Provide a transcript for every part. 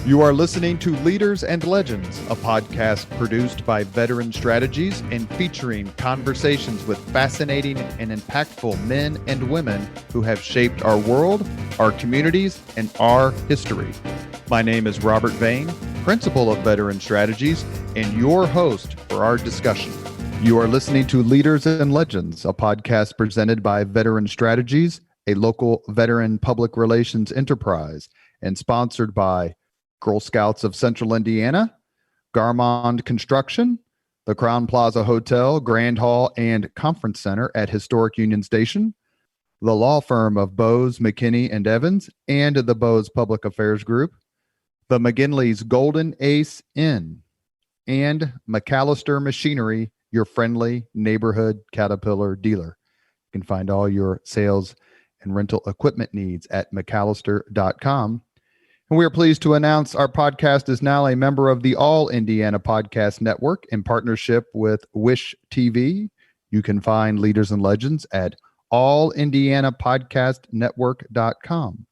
You are listening to Leaders and Legends, a podcast produced by Veteran Strategies and featuring conversations with fascinating and impactful men and women who have shaped our world, our communities, and our history. My name is Robert Vane, Principal of Veteran Strategies, and your host for our discussion. You are listening to Leaders and Legends, a podcast presented by Veteran Strategies, a local veteran public relations enterprise, and sponsored by Girl Scouts of Central Indiana, Garmong Construction, the Crowne Plaza Hotel, Grand Hall, and Conference Center at Historic Union Station, the law firm of Bose, McKinney, and Evans, and the Bose Public Affairs Group, the McGinley's Golden Ace Inn, and MacAllister Machinery, your friendly neighborhood Caterpillar dealer. You can find all your sales and rental equipment needs at MacAllister.com. And we are pleased to announce our podcast is now a member of the All Indiana Podcast Network in partnership with Wish TV. You can find Leaders and Legends at allindianapodcastnetwork.com.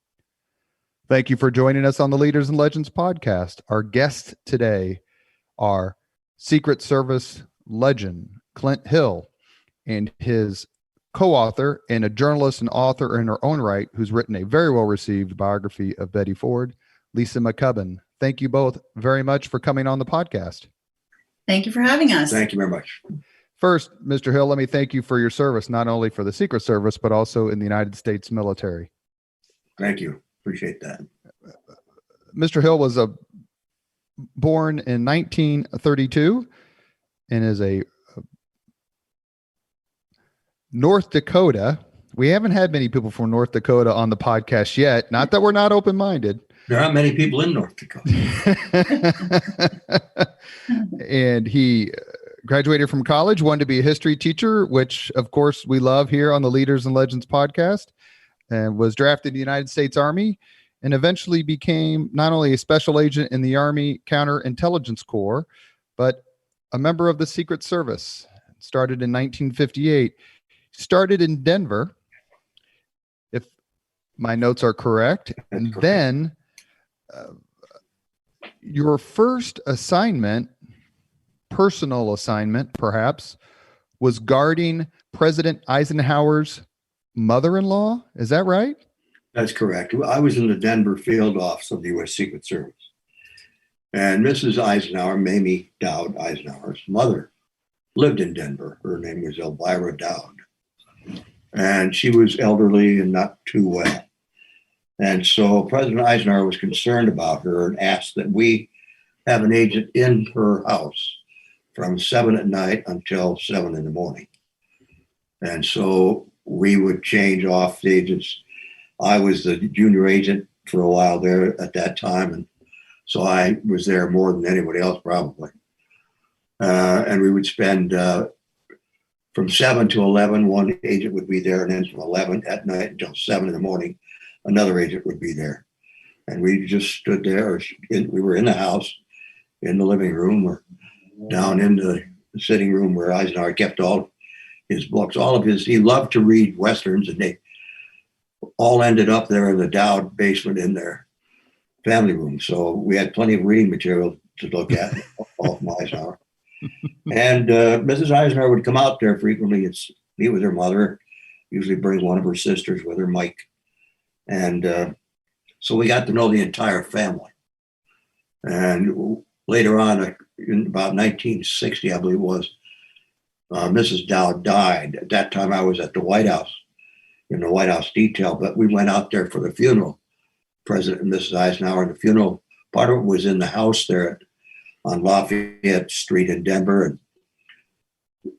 Thank you for joining us on the Leaders and Legends podcast. Our guests today are Secret Service legend Clint Hill and his co-author and a journalist and author in her own right who's written a very well-received biography of Betty Ford, Lisa McCubbin. Thank you both very much for coming on the podcast. Thank you for having us. Thank you very much. First, Mr. Hill, let me thank you for your service, not only for the Secret Service, but also in the United States military. Thank you. Appreciate that. Mr. Hill was born in 1932 and is a North Dakota. We haven't had many people from North Dakota on the podcast yet. Not that we're not open-minded. There aren't many people in North Dakota. And he graduated from college, wanted to be a history teacher, which, of course, we love here on the Leaders and Legends podcast, and was drafted in the United States Army and eventually became not only a special agent in the Army Counterintelligence Corps, but a member of the Secret Service. Started in 1958. Started in Denver, if my notes are correct. And then your first assignment, personal assignment perhaps, was guarding President Eisenhower's mother-in-law. Is that right? That's correct. I was in the Denver field office of the U.S. Secret Service. And Mrs. Eisenhower, Mamie Dowd Eisenhower's mother, lived in Denver. Her name was Elvira Dowd. And she was elderly and not too well. And so President Eisenhower was concerned about her and asked that we have an agent in her house from 7 at night until 7 in the morning. And so we would change off the agents. I was the junior agent for a while there at that time. And so I was there more than anybody else probably. And we would spend from 7 to 11, one agent would be there, and then from 11 at night until 7 in the morning, another agent would be there. And we just stood there. We were in the house, in the living room, or down in the sitting room where Eisenhower kept all his books. He loved to read Westerns, and they all ended up there in the Dowd basement in their family room. So we had plenty of reading material to look at, all from Eisenhower. And Mrs. Eisenhower would come out there frequently and meet with her mother, usually bring one of her sisters with her, Mike. And so we got to know the entire family. And later on, in about 1960, I believe it was, Mrs. Dowd died. At that time, I was at the White House, in the White House detail, but we went out there for the funeral, President and Mrs. Eisenhower. And the funeral, part of it was in the house there on Lafayette Street in Denver.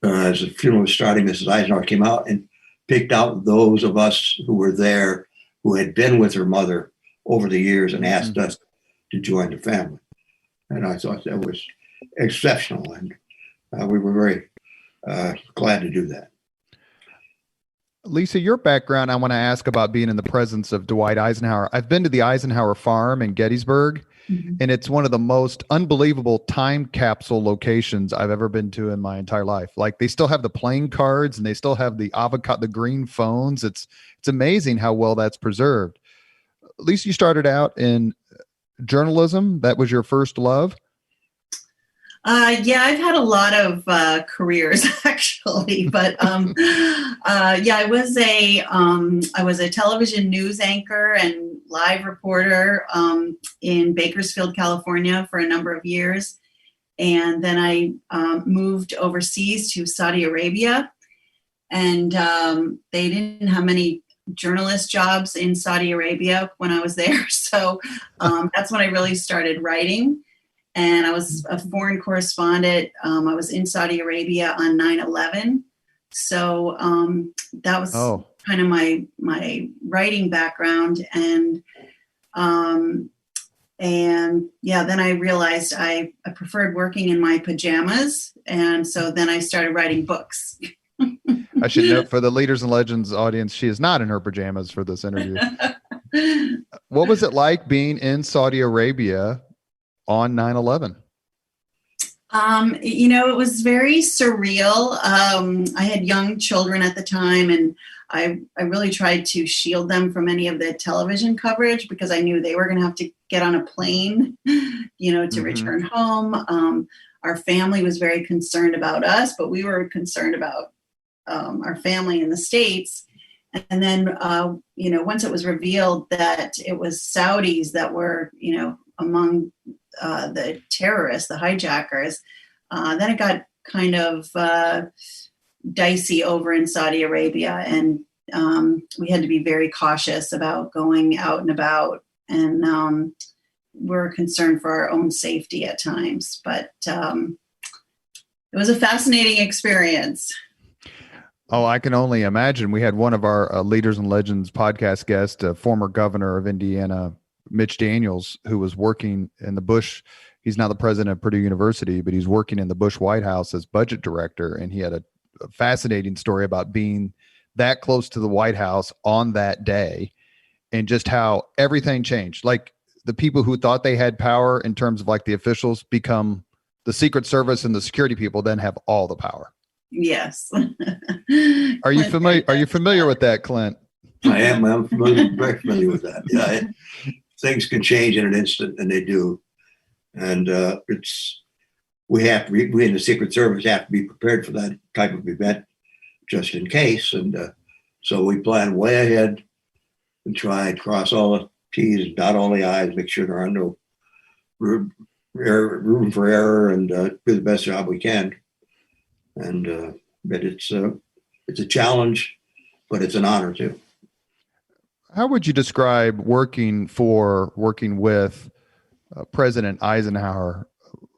And as the funeral was starting, Mrs. Eisenhower came out and picked out those of us who were there who had been with her mother over the years and asked us to join the family. And I thought that was exceptional. And we were very glad to do that. Lisa, your background, I want to ask about being in the presence of Dwight Eisenhower. I've been to the Eisenhower farm in Gettysburg, and it's one of the most unbelievable time capsule locations I've ever been to in my entire life. Like, they still have the playing cards and they still have the the green phones. It's amazing how well that's preserved. Lisa, you started out in journalism? That was your first love? Yeah, I've had a lot of careers actually, but yeah, I was a television news anchor and live reporter in Bakersfield, California, for a number of years, and then I moved overseas to Saudi Arabia, and they didn't have many journalist jobs in Saudi Arabia when I was there, so that's when I really started writing. And I was a foreign correspondent. I was in Saudi Arabia on 9/11. So that was kind of my writing background. And yeah, then I realized I preferred working in my pajamas. And so then I started writing books. I should note for the Leaders and Legends audience, she is not in her pajamas for this interview. What was it like being in Saudi Arabia on 9/11? It was very surreal. I had young children at the time, and I really tried to shield them from any of the television coverage because I knew they were going to have to get on a plane, to return home. Our family was very concerned about us, but we were concerned about our family in the States. And then, once it was revealed that it was Saudis that were, among the terrorists, the hijackers, then it got kind of dicey over in Saudi Arabia, and we had to be very cautious about going out and about, and we're concerned for our own safety at times. But it was a fascinating experience. Oh, I can only imagine. We had one of our Leaders and Legends podcast guests, a former governor of Indiana, Mitch Daniels, who was working in the Bush. He's now the president of Purdue University, but he's working in the Bush White House as budget director. And he had a fascinating story about being that close to the White House on that day and just how everything changed. Like the people who thought they had power in terms of like the officials become the Secret Service, and the security people then have all the power. Yes. Are you familiar? Are you familiar with that, Clint? I am. I'm very familiar with that. Yeah. Things can change in an instant, and they do. And we in the Secret Service have to be prepared for that type of event just in case. And so we plan way ahead and try to cross all the T's and dot all the I's, make sure there are no room for error, and do the best job we can. And but it's a challenge, but it's an honor too. How would you describe working with President Eisenhower,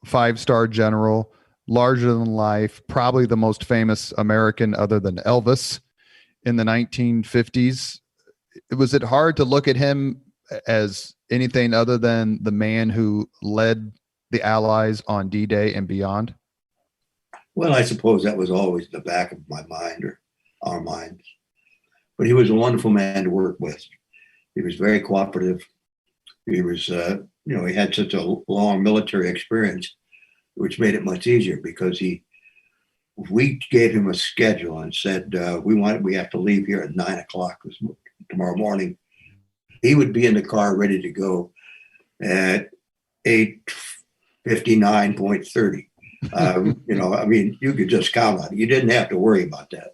5-star general, larger than life, probably the most famous American other than Elvis in the 1950s? Was it hard to look at him as anything other than the man who led the Allies on D-Day and beyond? Well, I suppose that was always in the back of my mind, or our minds. But he was a wonderful man to work with. He was very cooperative. He was, he had such a long military experience, which made it much easier because we gave him a schedule and said, we have to leave here at 9:00 tomorrow morning. He would be in the car ready to go at 8:59.30. You could just count on it. You didn't have to worry about that.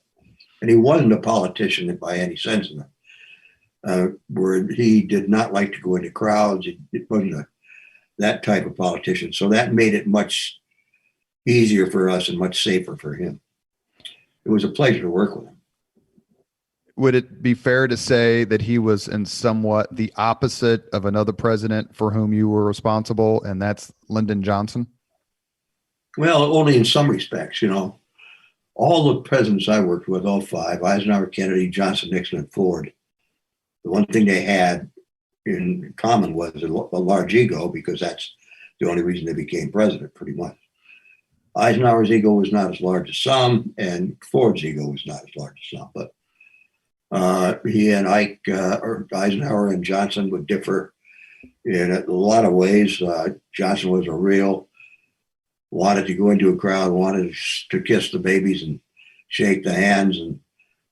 And he wasn't a politician by any sense of it, where he did not like to go into crowds. It wasn't that type of politician. So that made it much easier for us and much safer for him. It was a pleasure to work with him. Would it be fair to say that he was in somewhat the opposite of another president for whom you were responsible, and that's Lyndon Johnson? Well, only in some respects, All the presidents I worked with, all five, Eisenhower, Kennedy, Johnson, Nixon, and Ford, the one thing they had in common was a large ego, because that's the only reason they became president, pretty much. Eisenhower's ego was not as large as some, and Ford's ego was not as large as some. But he and Eisenhower and Johnson would differ in a lot of ways. Johnson was wanted to go into a crowd, wanted to kiss the babies and shake the hands, and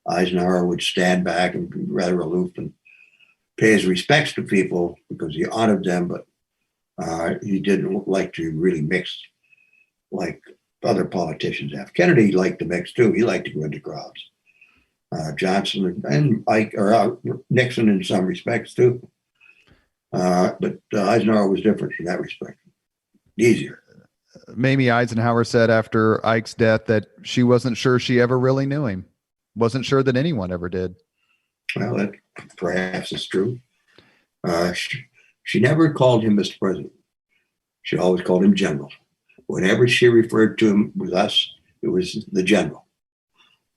Eisenhower would stand back and be rather aloof and pay his respects to people because he honored them, but He didn't like to really mix like other politicians have. Kennedy liked to mix too. He liked to go into crowds. Johnson and Nixon in some respects too. But Eisenhower was different in that respect. Easier. Mamie Eisenhower said after Ike's death that she wasn't sure she ever really knew him. Wasn't sure that anyone ever did. Well, that perhaps is true. She never called him Mr. President. She always called him General. Whenever she referred to him with us, it was the General.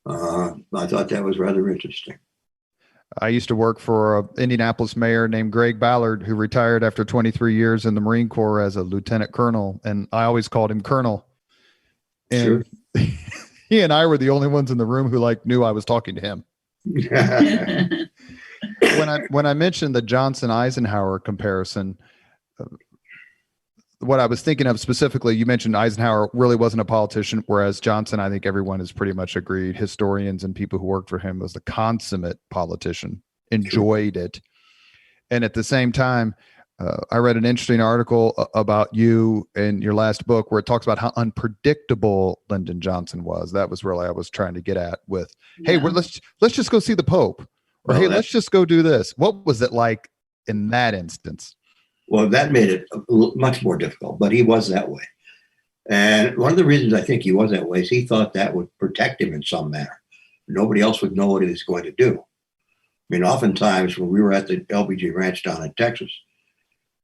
I thought that was rather interesting. I used to work for an Indianapolis mayor named Greg Ballard, who retired after 23 years in the Marine Corps as a lieutenant colonel, and I always called him Colonel. And sure. He and I were the only ones in the room who knew I was talking to him. When I mentioned the Johnson-Eisenhower comparison, what I was thinking of specifically, you mentioned Eisenhower really wasn't a politician, whereas Johnson, I think everyone has pretty much agreed, historians and people who worked for him, was the consummate politician, enjoyed it. And at the same time, I read an interesting article about you in your last book where it talks about how unpredictable Lyndon Johnson was. That was really I was trying to get at with, hey, let's just go see the Pope, or hey, let's just go do this. What was it like in that instance? Well, that made it much more difficult, but he was that way. And one of the reasons I think he was that way is he thought that would protect him in some manner. Nobody else would know what he was going to do. I mean, oftentimes when we were at the LBG ranch down in Texas,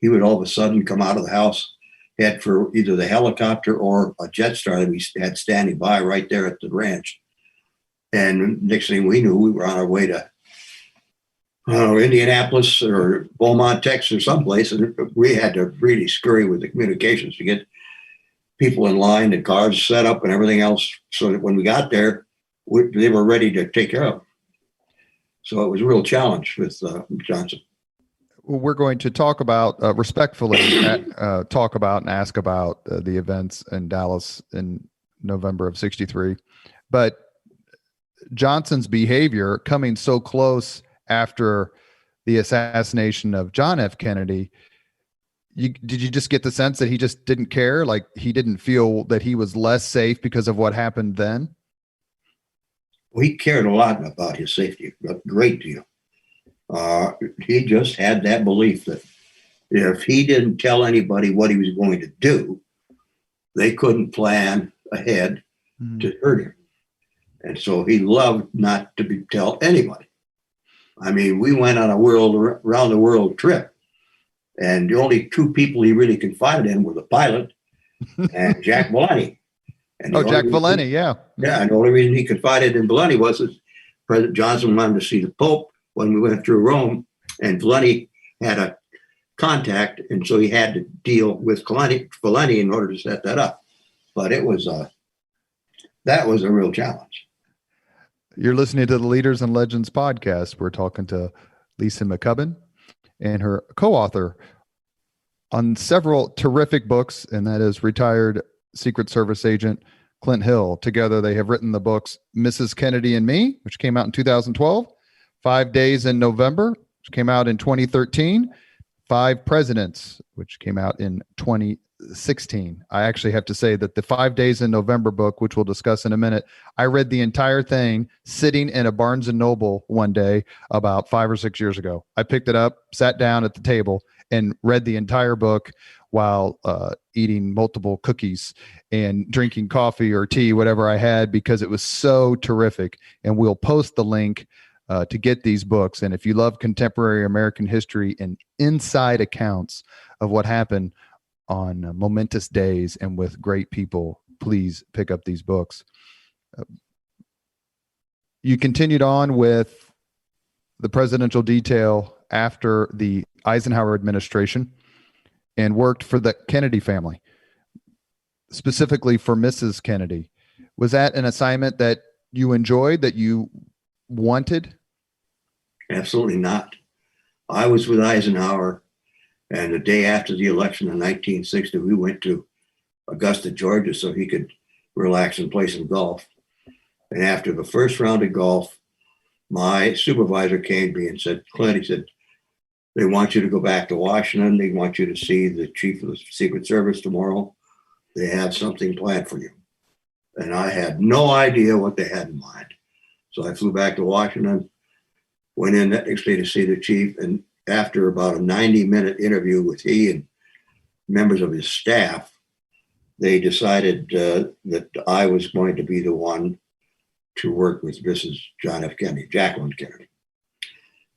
he would all of a sudden come out of the house, head for either the helicopter or a jet star that we had standing by right there at the ranch. And next thing we knew, we were on our way to Indianapolis or Beaumont, Texas, or someplace, and we had to really scurry with the communications to get people in line and cars set up and everything else, so that when we got there, they were ready to take care of them. So it was a real challenge with Johnson. Well, we're going to talk about respectfully talk about and ask about the events in Dallas in November of '63, but Johnson's behavior coming so close after the assassination of John F. Kennedy, did you just get the sense that he just didn't care? Like he didn't feel that he was less safe because of what happened then? Well, he cared a lot about his safety, a great deal. He just had that belief that if he didn't tell anybody what he was going to do, they couldn't plan ahead to hurt him. And so he loved not to tell anybody. I mean, we went on a around the world trip, and the only two people he really confided in were the pilot and Jack Valenti. And Jack Valenti, yeah. Yeah, and the only reason he confided in Valenti was that President Johnson wanted to see the Pope when we went through Rome, and Valenti had a contact, and so he had to deal with Valenti in order to set that up. But it was that was a real challenge. You're listening to the Leaders and Legends podcast. We're talking to Lisa McCubbin and her co-author on several terrific books, and that is retired Secret Service agent Clint Hill. Together, they have written the books Mrs. Kennedy and Me, which came out in 2012, 5 Days in November, which came out in 2013, 5 Presidents, which came out in 2016. I actually have to say that the 5 Days in November book, which we'll discuss in a minute, I read the entire thing sitting in a Barnes & Noble one day about 5 or 6 years ago. I picked it up, sat down at the table, and read the entire book while eating multiple cookies and drinking coffee or tea, whatever I had, because it was so terrific. And we'll post the link to get these books. And if you love contemporary American history and inside accounts of what happened on momentous days and with great people, please pick up these books. You continued on with the presidential detail after the Eisenhower administration and worked for the Kennedy family, specifically for Mrs. Kennedy. Was that an assignment that you enjoyed, that you wanted? Absolutely not. I was with Eisenhower, and the day after the election in 1960, we went to Augusta, Georgia, so he could relax and play some golf. And after the first round of golf, my supervisor came to me and said, Clint, he said, They want you to go back to Washington. They want you to see the chief of the Secret Service tomorrow. They have something planned for you. And I had no idea what they had in mind. So I flew back to Washington, went in that next day to see the chief. And after about a 90-minute interview with he and members of his staff, they decided that I was going to be the one to work with Mrs. John F. Kennedy, Jacqueline Kennedy.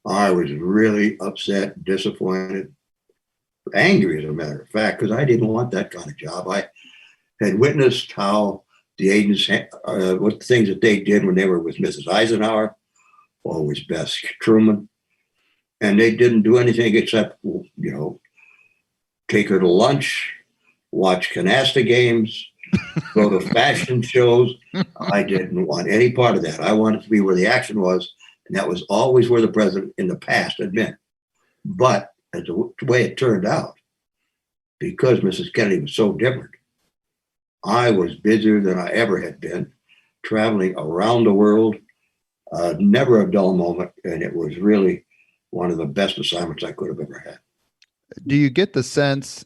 I was really upset, disappointed, angry, as a matter of fact, because I didn't want that kind of job. I had witnessed how the agents, what the things that they did when they were with Mrs. Eisenhower, or with Bess Truman, and they didn't do anything except, take her to lunch, watch canasta games, go to fashion shows. I didn't want any part of that. I wanted to be where the action was, and that was always where the president in the past had been. But as the way it turned out, because Mrs. Kennedy was so different, I was busier than I ever had been, traveling around the world, never a dull moment, and it was really one of the best assignments I could have ever had. Do you get the sense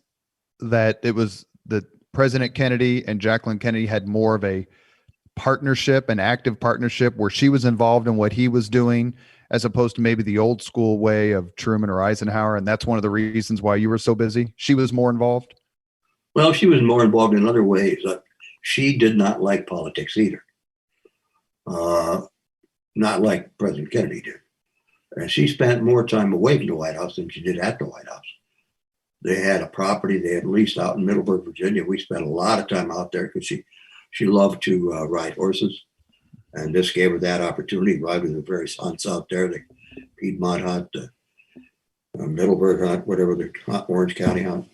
that it was that President Kennedy and Jacqueline Kennedy had more of a partnership, an active partnership, where she was involved in what he was doing, as opposed to maybe the old school way of Truman or Eisenhower? And that's one of the reasons why you were so busy. She was more involved? Well, she was more involved in other ways. She did not like politics either. Not like President Kennedy did. And she spent more time away from the White House than she did at the White House. They had a property they had leased out in Middleburg, Virginia. We spent a lot of time out there because she loved to ride horses. And this gave her that opportunity, ride with the various hunts out there, the Piedmont hunt, the Middleburg hunt, whatever the Orange County hunt.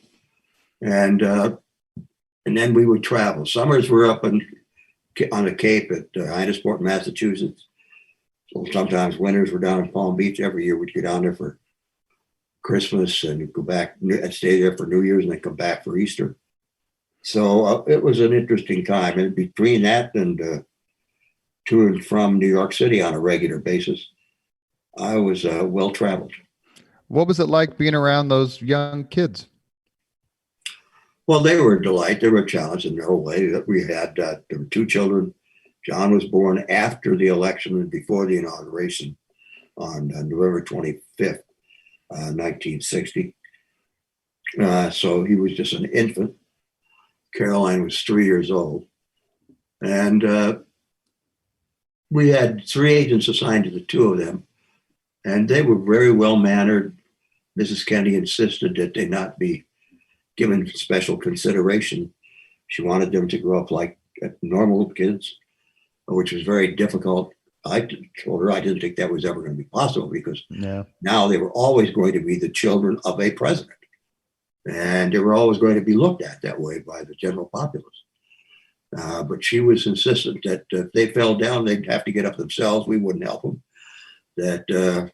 And then we would travel. Summers were up on the Cape at Hyannisport, Massachusetts. So sometimes winters were down in Palm Beach. Every year we'd go down there for Christmas and go back and stay there for New Year's and then come back for Easter. So it was an interesting time. And between that and to and from New York City on a regular basis, I was well-traveled. What was it like being around those young kids? Well, they were a delight. They were a challenge in their own way. We had there were two children. John was born after the election and before the inauguration on November 25th, 1960. So he was just an infant. Caroline was 3 years old. And we had 3 agents assigned to the 2 of them, and they were very well-mannered. Mrs. Kennedy insisted that they not be given special consideration. She wanted them to grow up like normal kids, which was very difficult. I told her I didn't think that was ever going to be possible because now they were always going to be the children of a president. And they were always going to be looked at that way by the general populace. But she was insistent that if they fell down, they'd have to get up themselves. We wouldn't help them. That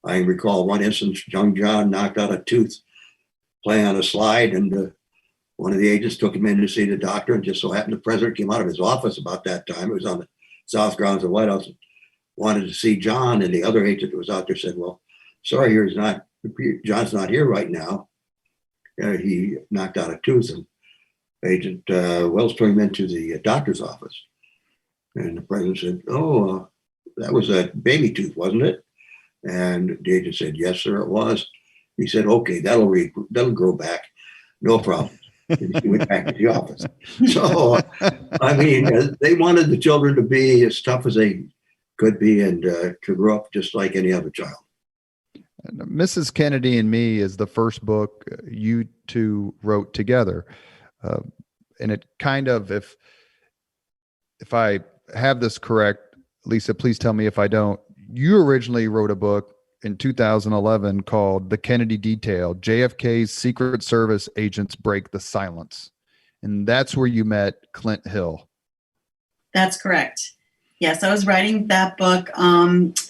I recall one instance, young John knocked out a tooth playing on a slide, and one of the agents took him in to see the doctor, and just so happened the president came out of his office about that time. It was on the south grounds of the White House. Wanted to see John, and the other agent that was out there said, "Well, sorry, John's not here right now. He knocked out a tooth." And Agent Wells took him into the doctor's office, and the president said, "Oh, that was a baby tooth, wasn't it?" And the agent said, "Yes, sir, it was." He said, "Okay, that'll grow back, no problem." And he went back to the office. So, I mean, they wanted the children to be as tough as they could be and to grow up just like any other child. Mrs. Kennedy and Me is the first book you two wrote together. And it kind of, if I have this correct, Lisa, please tell me if I don't. You originally wrote a book in 2011 called The Kennedy Detail, JFK's Secret Service Agents Break the Silence. And that's where you met Clint Hill. That's correct. Yes, I was writing that book.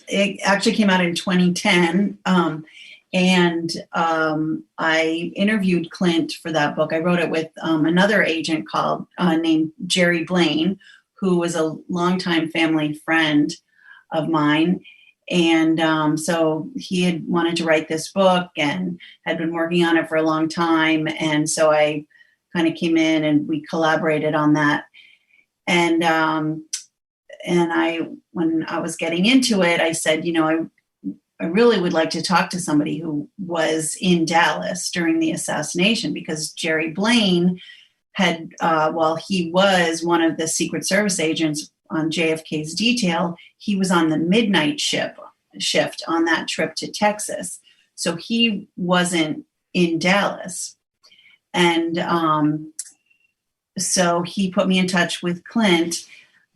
It actually came out in 2010. And I interviewed Clint for that book. I wrote it with another agent named Jerry Blaine, who was a longtime family friend of mine. And so he had wanted to write this book and had been working on it for a long time. And so I kind of came in and we collaborated on that. And when I was getting into it, I said, I really would like to talk to somebody who was in Dallas during the assassination, because Jerry Blaine had, while he was one of the Secret Service agents on JFK's detail, he was on the midnight shift on that trip to Texas. So he wasn't in Dallas. And so he put me in touch with Clint.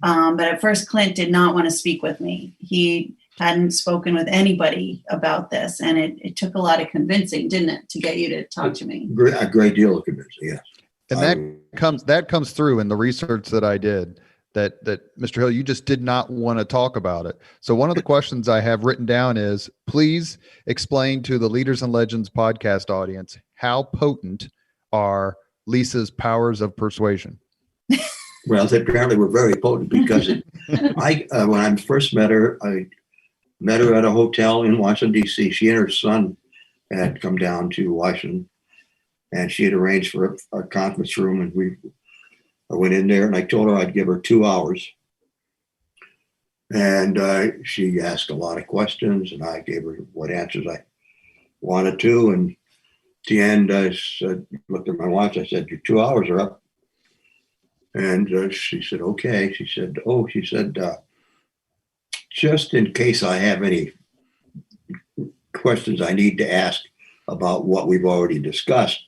But at first, Clint did not want to speak with me. He hadn't spoken with anybody about this. And it took a lot of convincing, didn't it, to get you to talk to me? A great deal of convincing, yes. And that comes through in the research that I did, that Mr. Hill, you just did not want to talk about it. So one of the questions I have written down is, please explain to the Leaders and Legends podcast audience, how potent are Lisa's powers of persuasion? Well, they apparently were very potent, because when I first met her, I met her at a hotel in Washington, D.C. She and her son had come down to Washington, and she had arranged for a conference room, and I went in there and I told her I'd give her 2 hours. And she asked a lot of questions, and I gave her what answers I wanted to. And at the end, I looked at my watch. I said, "Your 2 hours are up." And she said, "Okay." She said, "Just in case I have any questions I need to ask about what we've already discussed,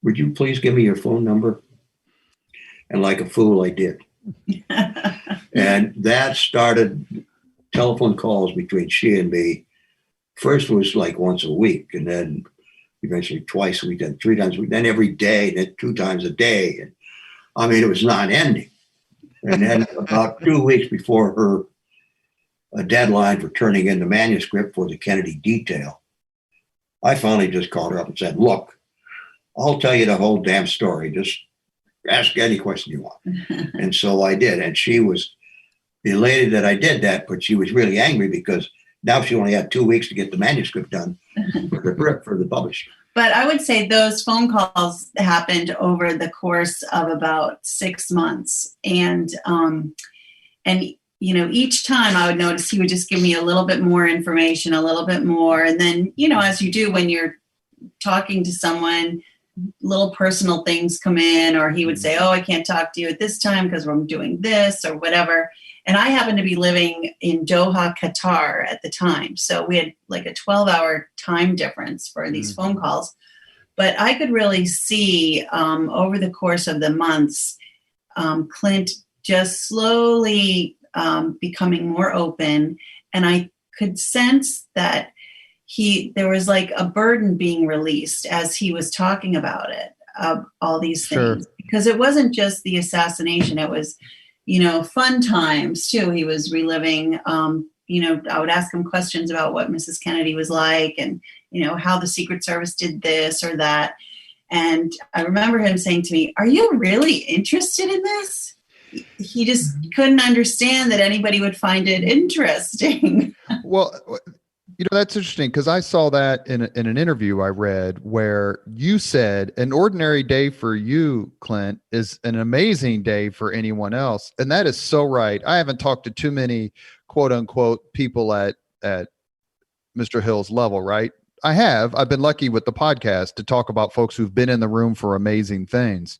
would you please give me your phone number?" And like a fool, I did. And that started telephone calls between she and me. First was like once a week, and then eventually twice a week, then 3 times a week, then every day, then 2 times a day. And I mean, it was non-ending. And then about 2 weeks before her deadline for turning in the manuscript for the Kennedy detail, I finally just called her up and said, "Look, I'll tell you the whole damn story. Just ask any question you want." And so I did. And she was elated that I did that, but she was really angry because now she only had 2 weeks to get the manuscript done for the publisher. But I would say those phone calls happened over the course of about 6 months. And each time I would notice he would just give me a little bit more information, a little bit more. And then, as you do when you're talking to someone, little personal things come in, or he would say, "Oh, I can't talk to you at this time because I'm doing this," or whatever. And I happened to be living in Doha, Qatar at the time. So we had like a 12-hour time difference for these phone calls. But I could really see over the course of the months, Clint just slowly becoming more open. And I could sense that there was like a burden being released as he was talking about it, all these things. Sure. Because it wasn't just the assassination. It was, fun times too. He was reliving, I would ask him questions about what Mrs. Kennedy was like, and, how the Secret Service did this or that. And I remember him saying to me, "Are you really interested in this?" He just couldn't understand that anybody would find it interesting. Well, that's interesting, because I saw that in an interview I read where you said an ordinary day for you, Clint, is an amazing day for anyone else. And that is so right. I haven't talked to too many quote unquote people at Mr. Hill's level, right? I've been lucky with the podcast to talk about folks who've been in the room for amazing things.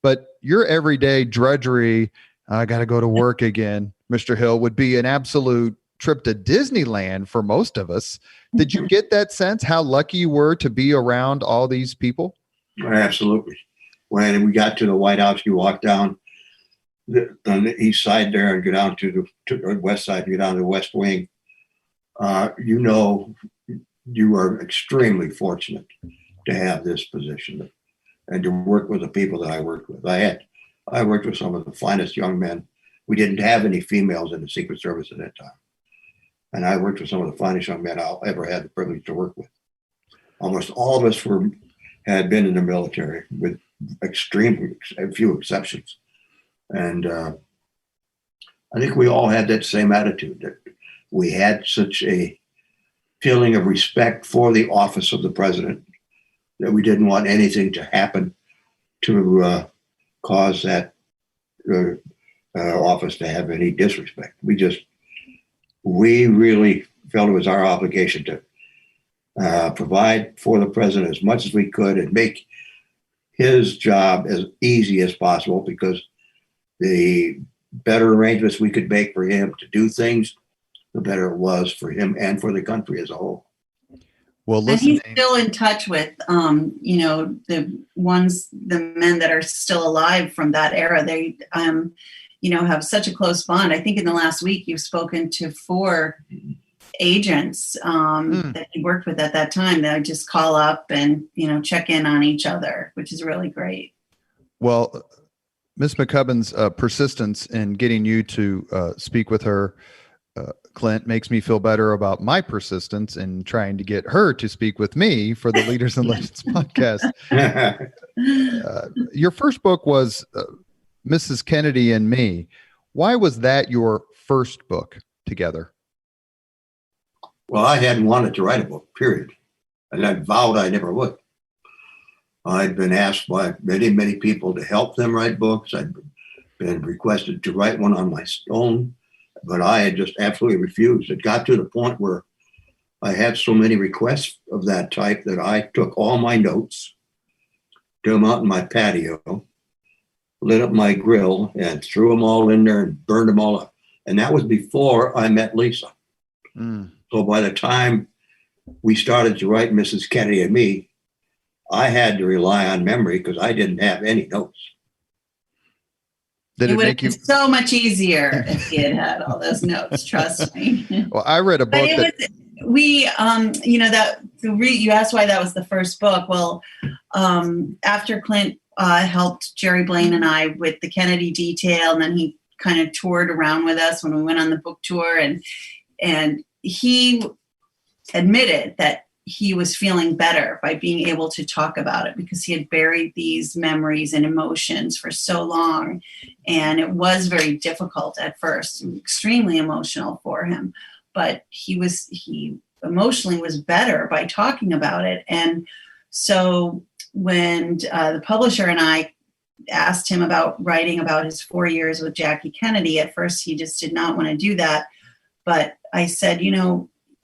But your everyday drudgery, I got to go to work again, Mr. Hill, would be an absolute trip to Disneyland for most of us. Did you get that sense, how lucky you were to be around all these people? Absolutely. When we got to the White House, you walk down on the east side there and go down to the west side, you go down to the West Wing. You are extremely fortunate to have this position and to work with the people that I worked with. I worked with some of the finest young men. We didn't have any females in the Secret Service at that time. And I worked with some of the finest young men I ever had the privilege to work with. Almost all of us had been in the military, with a few exceptions. And I think we all had that same attitude, that we had such a feeling of respect for the office of the president that we didn't want anything to happen to cause that office to have any disrespect. We really felt it was our obligation to provide for the president as much as we could and make his job as easy as possible, because the better arrangements we could make for him to do things, the better it was for him and for the country as a whole. Well, and he's still in touch with, the men that are still alive from that era. They, have such a close bond. I think in the last week you've spoken to 4 agents that he worked with at that time. They just call up and, check in on each other, which is really great. Well, Ms. McCubbin's persistence in getting you to speak with her, Clint, makes me feel better about my persistence in trying to get her to speak with me for the Leaders and Legends podcast. Your first book was Mrs. Kennedy and Me. Why was that your first book together? Well, I hadn't wanted to write a book, period. And I vowed I never would. I'd been asked by many, many people to help them write books. I'd been requested to write one on my own, but I had just absolutely refused. It got to the point where I had so many requests of that type that I took all my notes, threw them out in my patio, lit up my grill, and threw them all in there and burned them all up. And that was before I met Lisa. So by the time we started to write Mrs. Kennedy and Me, I had to rely on memory because I didn't have any notes. It would have been so much easier if he had all those notes. Trust me. Well, I read a book. You asked why that was the first book. Well, after Clint helped Jerry Blaine and I with the Kennedy detail, and then he kind of toured around with us when we went on the book tour, and he admitted that he was feeling better by being able to talk about it, because he had buried these memories and emotions for so long. And it was very difficult at first, extremely emotional for him, but he emotionally was better by talking about it. And so when the publisher and I asked him about writing about his 4 years with Jackie Kennedy, at first he just did not want to do that. But I said,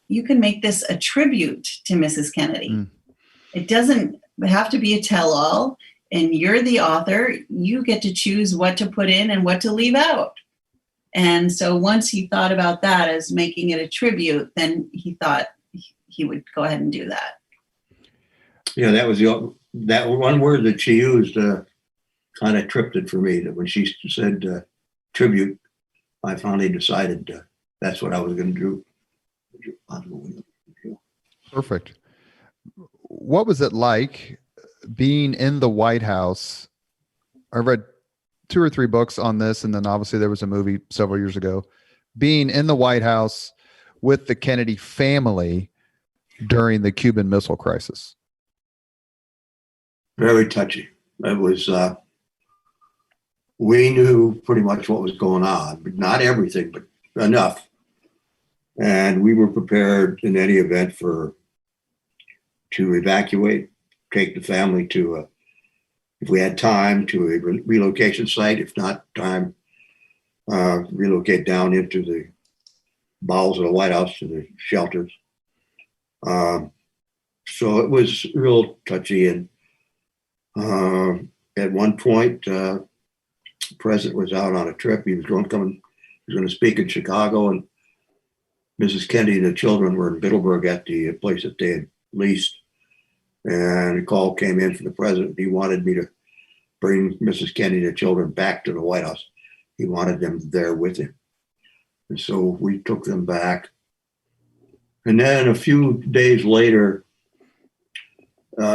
you can make this a tribute to Mrs. Kennedy. It doesn't have to be a tell-all, and you're the author. You get to choose what to put in and what to leave out. And so once he thought about that as making it a tribute, then he thought he would go ahead and do that. Yeah, that was that one word that she used kind of tripped it for me. That when she said tribute, I finally decided that's what I was going to do. Perfect. What was it like being in the White House? I read 2 or 3 books on this, and then obviously there was a movie several years ago. Being in the White House with the Kennedy family during the Cuban Missile Crisis. Very touchy. It was, we knew pretty much what was going on, but not everything, but enough. And we were prepared in any event to evacuate, take the family to, if we had time, to a relocation site. If not time, relocate down into the bowels of the White House to the shelters. So it was real touchy. And at one point, the president was out on a trip. He was going to speak in Chicago, and Mrs. Kennedy and the children were in Middleburg at the place that they had leased. And a call came in from the president. He wanted me to bring Mrs. Kennedy and the children back to the White House. He wanted them there with him. And so we took them back. And then a few days later,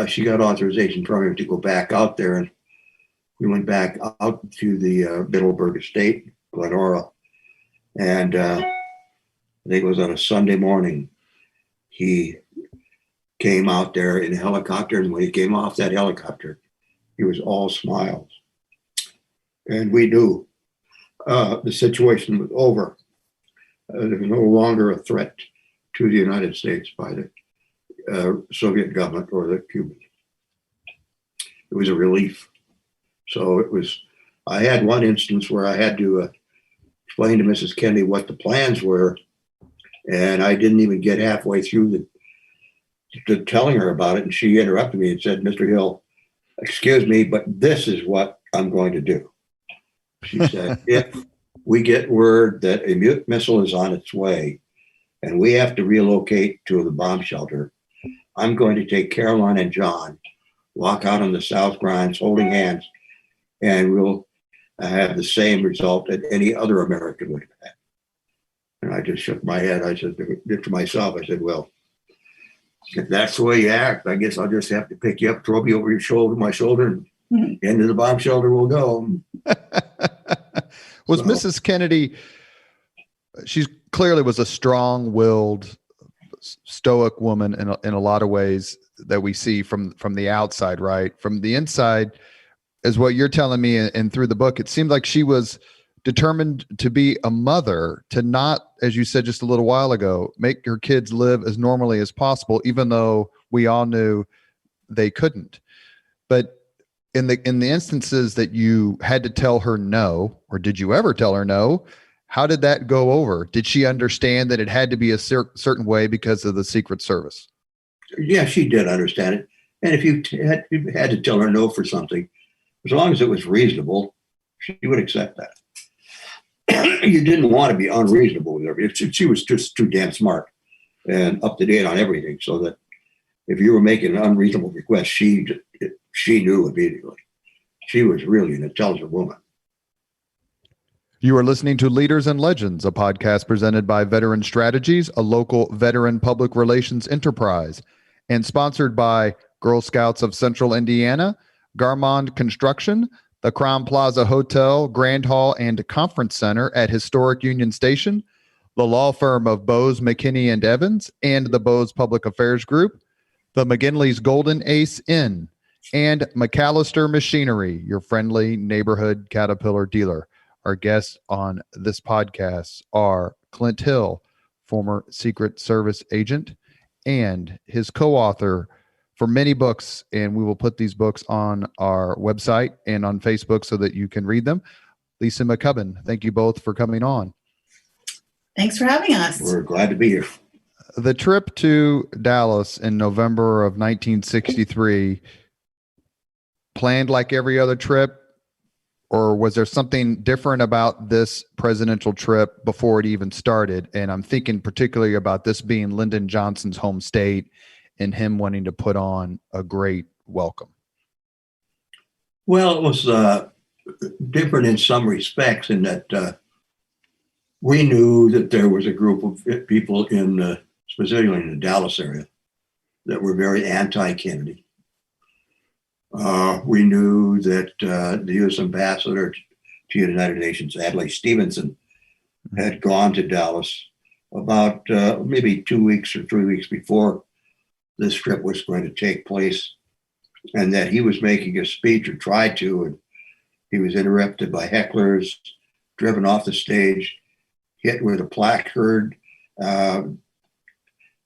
she got authorization from him to go back out there. And we went back out to the Middleburg estate, Glenora. And I think it was on a Sunday morning. He came out there in a helicopter, and when he came off that helicopter, he was all smiles. And we knew the situation was over. There's no longer a threat to the United States by the Soviet government or the Cubans. It was a relief. So it was, I had one instance where I had to explain to Mrs. Kennedy what the plans were, and I didn't even get halfway through the telling her about it, and she interrupted me and said, "Mr. Hill, excuse me, but this is what I'm going to do." She said, "If we get word that a missile is on its way and we have to relocate to the bomb shelter, I'm going to take Caroline and John, walk out on the south grounds holding hands, and we'll have the same result that any other American would have had." And I just shook my head. I said to myself, I said, "Well, if that's the way you act, I guess I'll just have to pick you up, throw you over your shoulder, my shoulder, and into the bomb shelter we'll go." Was Mrs. Kennedy, she clearly was a strong-willed, stoic woman in a lot of ways that we see from the outside, right? From the inside, is what you're telling me, and through the book, it seemed like she was determined to be a mother, to not, as you said just a little while ago, make her kids live as normally as possible, even though we all knew they couldn't. But in the instances that you had to tell her no, or did you ever tell her no? How did that go over? Did she understand that it had to be a certain way because of the Secret Service? Yeah, she did understand it. And if you had to tell her no for something, as long as it was reasonable, she would accept that. You didn't want to be unreasonable with her. She was just too damn smart and up to date on everything, so that if you were making an unreasonable request, she knew immediately. She was really an intelligent woman. You are listening to Leaders and Legends, a podcast presented by Veteran Strategies, a local veteran public relations enterprise, and sponsored by Girl Scouts of Central Indiana, Garmong Construction, the Crowne Plaza Hotel, Grand Hall, and Conference Center at Historic Union Station, the law firm of Bose, McKinney, and Evans, and the Bose Public Affairs Group, the McGinley's Golden Ace Inn, and MacAllister Machinery, your friendly neighborhood Caterpillar dealer. Our guests on this podcast are Clint Hill, former Secret Service agent, and his co-author for many books, and we will put these books on our website and on Facebook so that you can read them. Lisa McCubbin, thank you both for coming on. Thanks for having us. We're glad to be here. The trip to Dallas in November of 1963, planned like every other trip, or was there something different about this presidential trip before it even started? And I'm thinking particularly about this being Lyndon Johnson's home state and him wanting to put on a great welcome. Well, it was different in some respects in that we knew that there was a group of people specifically in the Dallas area, that were very anti-Kennedy. We knew that the U.S. ambassador to the United Nations, Adlai Stevenson, had gone to Dallas about maybe 2 weeks or 3 weeks before this trip was going to take place, and that he was making a speech, or tried to, and he was interrupted by hecklers, driven off the stage, hit with a placard.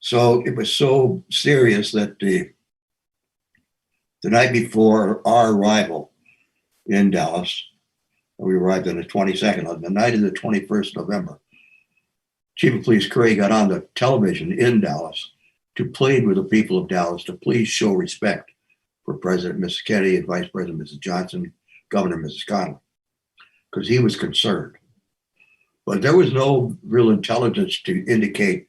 So it was so serious that the night before our arrival in Dallas, we arrived on the 22nd, on the night of the 21st November, Chief of Police Curry got on the television in Dallas to plead with the people of Dallas to please show respect for President Mrs. Kennedy and Vice President Mrs. Johnson, Governor Mrs. Connolly, because he was concerned. But there was no real intelligence to indicate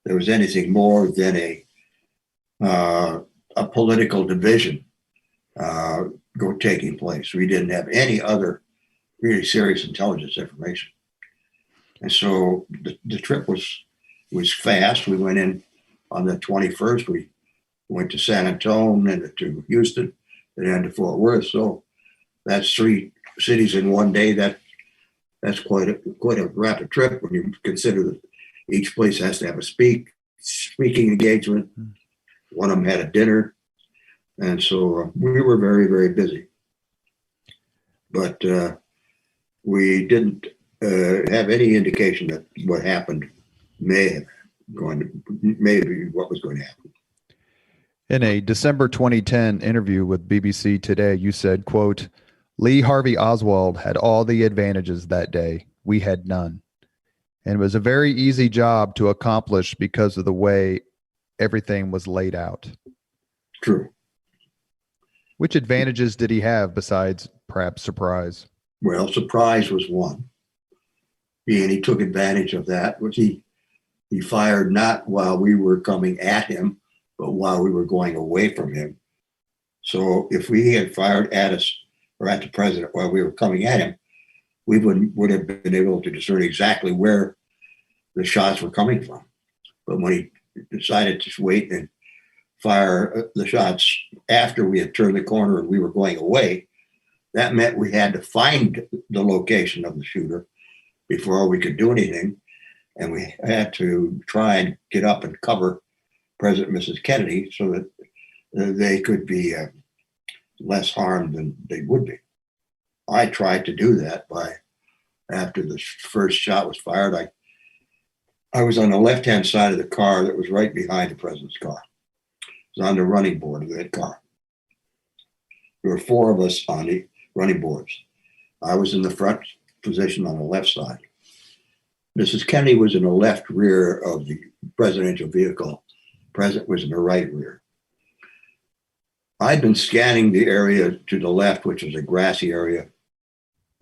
there was anything more than a political division taking place. We didn't have any other really serious intelligence information. And so the trip was fast. We went in on the 21st. We went to San Antonio and to Houston and then to Fort Worth. So that's 3 cities in one day. That's quite a rapid trip when you consider that each place has to have a speaking engagement. One of them had a dinner. And so we were very, very busy. But we didn't have any indication that what happened may be what was going to happen. In a December 2010 interview with BBC Today, you said, quote, Lee Harvey Oswald had all the advantages that day. We had none. And it was a very easy job to accomplish because of the way everything was laid out. True. Which advantages did he have besides perhaps surprise? Well, surprise was one. And he took advantage of that, which he fired not while we were coming at him, but while we were going away from him. So if we had fired at us or at the president while we were coming at him, we would have been able to discern exactly where the shots were coming from. But when he decided to wait and fire the shots after we had turned the corner and we were going away, that meant we had to find the location of the shooter before we could do anything. And we had to try and get up and cover President and Mrs. Kennedy so that they could be less harmed than they would be. I tried to do that after the first shot was fired, I was on the left-hand side of the car that was right behind the president's car. It was on the running board of that car. There were four of us on the running boards. I was in the front position on the left side. Mrs. Kennedy was in the left rear of the presidential vehicle. The president was in the right rear. I'd been scanning the area to the left, which was a grassy area.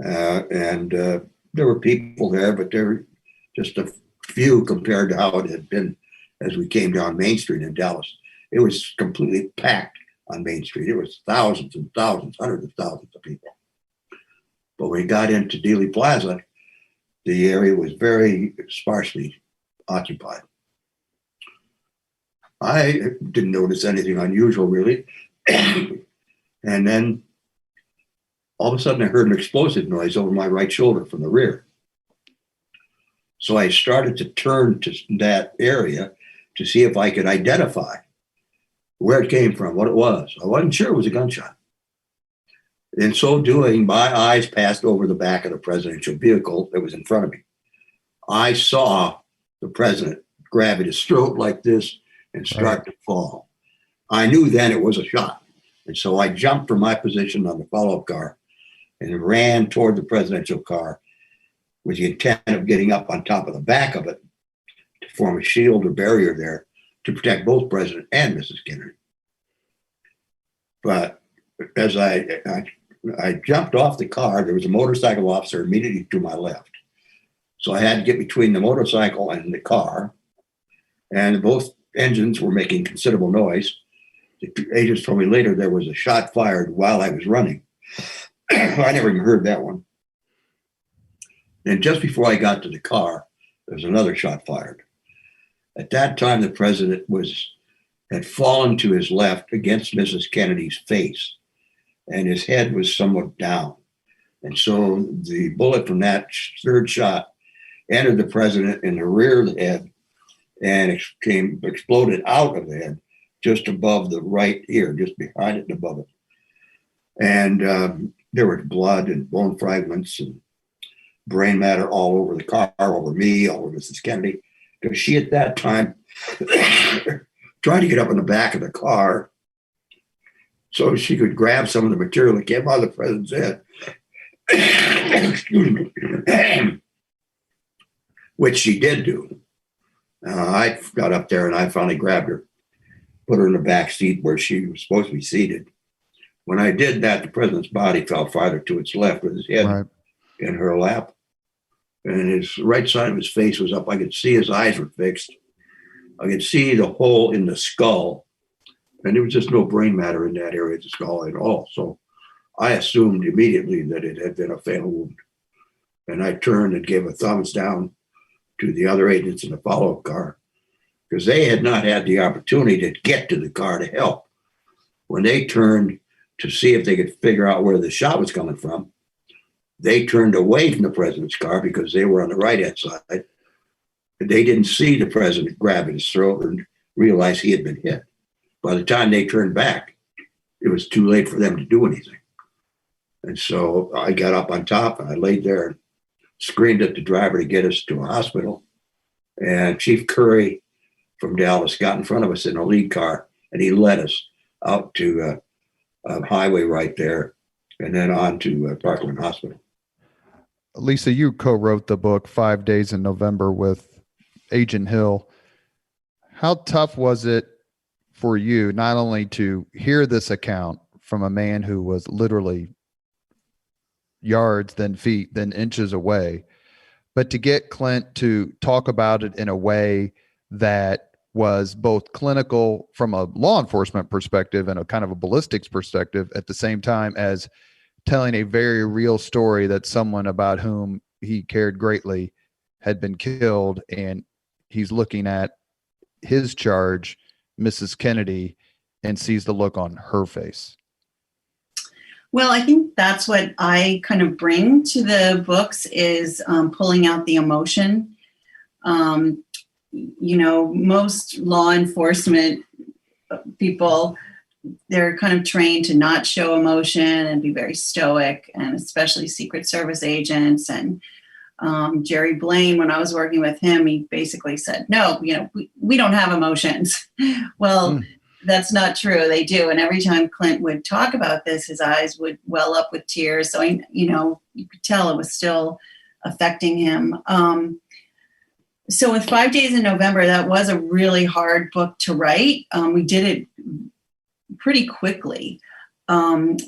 And there were people there, but there were just a few compared to how it had been as we came down Main Street in Dallas. It was completely packed on Main Street. It was thousands and thousands, hundreds of thousands of people. But when we got into Dealey Plaza, the area was very sparsely occupied. I didn't notice anything unusual, really. And then all of a sudden I heard an explosive noise over my right shoulder from the rear. So I started to turn to that area to see if I could identify where it came from, what it was. I wasn't sure it was a gunshot. In so doing, my eyes passed over the back of the presidential vehicle that was in front of me. I saw the president grab at his throat like this and start to fall. I knew then it was a shot. And so I jumped from my position on the follow-up car and ran toward the presidential car with the intent of getting up on top of the back of it to form a shield or barrier there to protect both President and Mrs. Kennedy. But as I jumped off the car, there was a motorcycle officer immediately to my left. So I had to get between the motorcycle and the car, and both engines were making considerable noise. The agents told me later there was a shot fired while I was running. I never even heard that one. And just before I got to the car, there was another shot fired. At that time, the president had fallen to his left against Mrs. Kennedy's face, and his head was somewhat down. And so the bullet from that third shot entered the president in the rear of the head and exploded out of the head just above the right ear, just behind it and above it. And there was blood and bone fragments and brain matter all over the car, over me, all over Mrs. Kennedy, because she at that time tried to get up in the back of the car so she could grab some of the material that came out of the president's head. Excuse me. Which she did do. I got up there and I finally grabbed her, put her in the back seat where she was supposed to be seated. When I did that, the president's body fell farther to its left with his head in her lap. And his right side of his face was up. I could see his eyes were fixed. I could see the hole in the skull. And there was just no brain matter in that area of the skull at all. So I assumed immediately that it had been a fatal wound. And I turned and gave a thumbs down to the other agents in the follow-up car because they had not had the opportunity to get to the car to help. When they turned to see if they could figure out where the shot was coming from, they turned away from the president's car because they were on the right-hand side. They didn't see the president grab at his throat and realize he had been hit. By the time they turned back, it was too late for them to do anything. And so I got up on top and I laid there and screamed at the driver to get us to a hospital. And Chief Curry from Dallas got in front of us in a lead car, and he led us out to a highway right there, and then on to Parkland Hospital. Lisa, you co-wrote the book 5 Days in November with Agent Hill. How tough was it for you not only to hear this account from a man who was literally yards, then feet, then inches away, but to get Clint to talk about it in a way that was both clinical from a law enforcement perspective and a kind of a ballistics perspective at the same time as telling a very real story that someone about whom he cared greatly had been killed, and he's looking at his charge, Mrs. Kennedy, and sees the look on her face? Well, I think that's what I kind of bring to the books is pulling out the emotion. Most law enforcement people, they're kind of trained to not show emotion and be very stoic, and especially Secret Service agents. And Jerry Blaine, when I was working with him, he basically said, no, we don't have emotions. Well, that's not true. They do. And every time Clint would talk about this, his eyes would well up with tears. So, you could tell it was still affecting him. So with 5 Days in November, that was a really hard book to write. We did it pretty quickly. And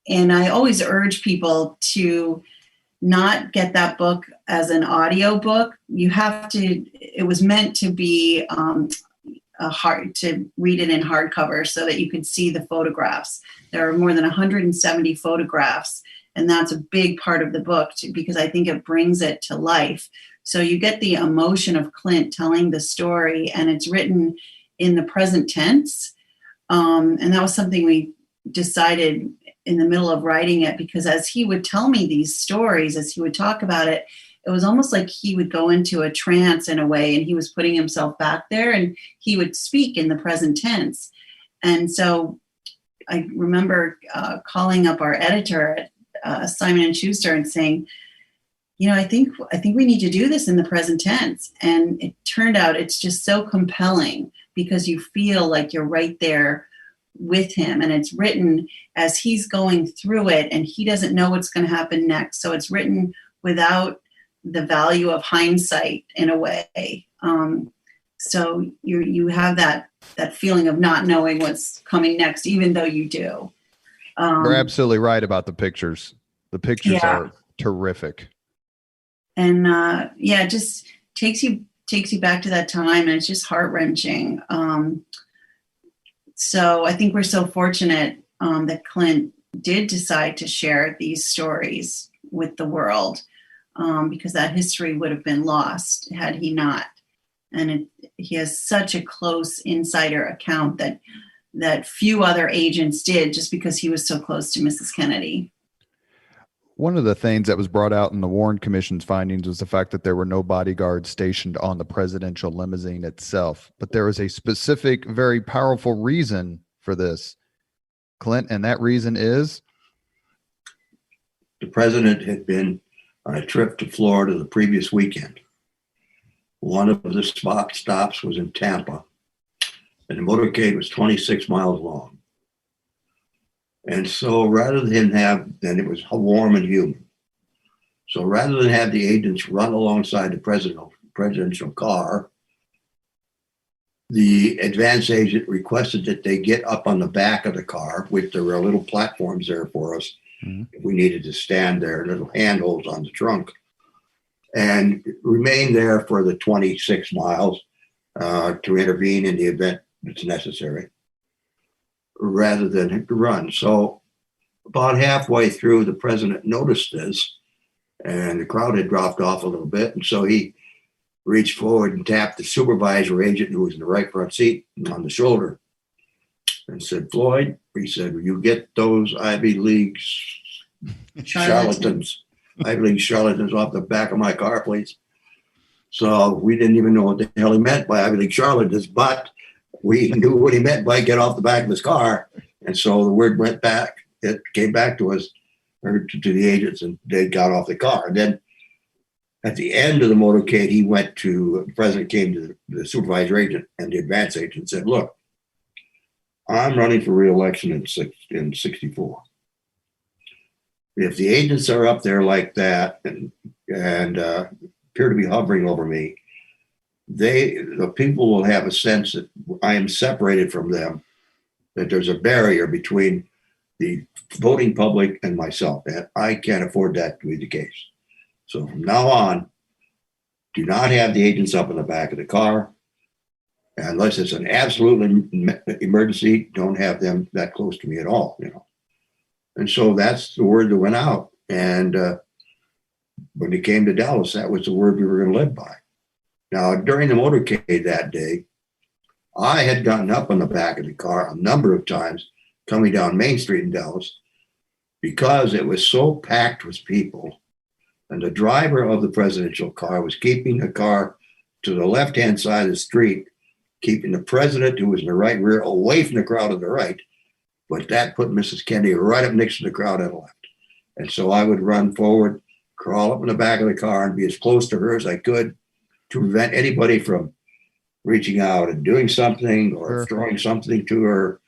I always urge people to not get that book as an audio book. It was meant to be to read it in hardcover so that you could see the photographs. There are more than 170 photographs, and that's a big part of the book because I think it brings it to life. So you get the emotion of Clint telling the story, and it's written in the present tense. And that was something we decided in the middle of writing it, because as he would tell me these stories, as he would talk about it, it was almost like he would go into a trance in a way, and he was putting himself back there, and he would speak in the present tense. And so I remember calling up our editor at Simon & Schuster and saying, I think we need to do this in the present tense. And it turned out it's just so compelling because you feel like you're right there with him, and it's written as he's going through it, and he doesn't know what's going to happen next. So it's written without the value of hindsight in a way. So you have that feeling of not knowing what's coming next, even though you do. You're absolutely right about the pictures. The pictures are terrific. And it just takes you back to that time, and it's just heart-wrenching. So I think we're so fortunate that Clint did decide to share these stories with the world, because that history would have been lost had he not. And he has such a close insider account that few other agents did, just because he was so close to Mrs. Kennedy. One of the things that was brought out in the Warren Commission's findings was the fact that there were no bodyguards stationed on the presidential limousine itself. But there was a specific, very powerful reason for this, Clint, and that reason is? The president had been on a trip to Florida the previous weekend. One of the stops was in Tampa, and the motorcade was 26 miles long. And so then it was warm and humid. So rather than have the agents run alongside the presidential car, the advance agent requested that they get up on the back of the car, which there were little platforms there for us. Mm-hmm. If we needed to stand there, little handholds on the trunk, and remain there for the 26 miles to intervene in the event it's necessary, rather than run. So about halfway through, the president noticed this, and the crowd had dropped off a little bit. And so he reached forward and tapped the supervisor agent who was in the right front seat on the shoulder and said, "Floyd," he said, "will you get those Ivy League charlatans off the back of my car, please?" So we didn't even know what the hell he meant by Ivy League charlatans, but we knew what he meant by get off the back of his car. And so the word went back. It came back to us, or to the agents, and they got off the car. And then At the end of the motorcade, the president came to the supervisor agent and the advance agent and said, look, I'm running for re-election in 64. If the agents are up there like that and appear to be hovering over me, the people will have a sense that I am separated from them, that there's a barrier between the voting public and myself, and I can't afford that to be the case. So from now on, do not have the agents up in the back of the car. Unless it's an absolute emergency, don't have them that close to me at all, And so that's the word that went out. And when it came to Dallas, that was the word we were going to live by. Now, during the motorcade that day, I had gotten up on the back of the car a number of times coming down Main Street in Dallas because it was so packed with people. And the driver of the presidential car was keeping the car to the left-hand side of the street, keeping the president, who was in the right rear, away from the crowd on the right. But that put Mrs. Kennedy right up next to the crowd on the left. And so I would run forward, crawl up in the back of the car and be as close to her as I could to prevent anybody from reaching out and doing something or throwing something to her.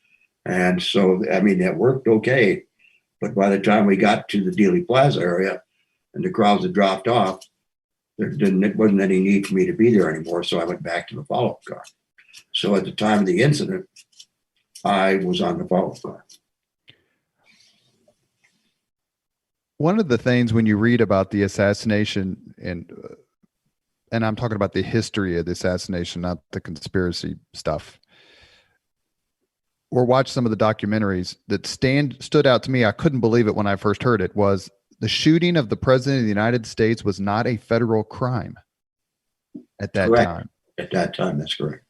And so, that worked okay. But by the time we got to the Dealey Plaza area and the crowds had dropped off, it wasn't any need for me to be there anymore. So I went back to the follow-up car. So at the time of the incident, I was on the follow-up car. One of the things when you read about the assassination, and I'm talking about the history of the assassination, not the conspiracy stuff, or watch some of the documentaries that stood out to me, I couldn't believe it when I first heard it, was the shooting of the president of the United States was not a federal crime at that time. At that time, that's correct.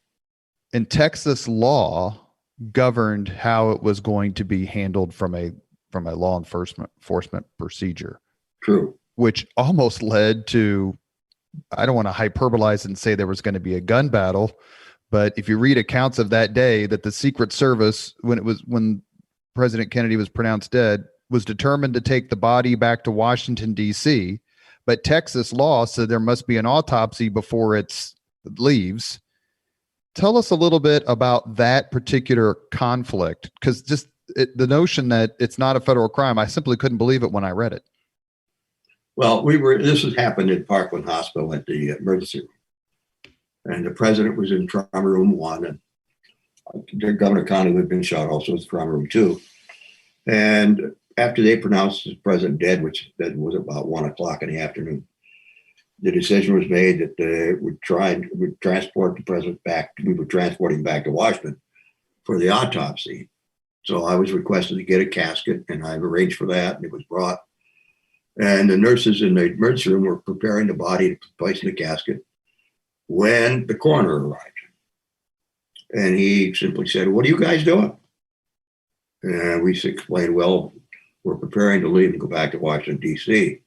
And Texas law governed how it was going to be handled from a law enforcement procedure. True. Which almost led to, I don't want to hyperbolize and say there was going to be a gun battle, but if you read accounts of that day, that the Secret Service, when President Kennedy was pronounced dead, was determined to take the body back to Washington, D.C., but Texas law said there must be an autopsy before it leaves. Tell us a little bit about that particular conflict, because just the notion that it's not a federal crime, I simply couldn't believe it when I read it. Well, this has happened at Parkland Hospital at the emergency room. And the president was in trauma room 1, and Governor Connolly had been shot also in trauma room 2. And after they pronounced the president dead, which that was about 1:00 in the afternoon, the decision was made that they would transport the president back. We would transport him back to Washington for the autopsy. So I was requested to get a casket, and I've arranged for that, and it was brought. And the nurses in the emergency room were preparing the body to place in the casket when the coroner arrived. And he simply said, "What are you guys doing?" And we explained, "Well, we're preparing to leave and go back to Washington, D.C." He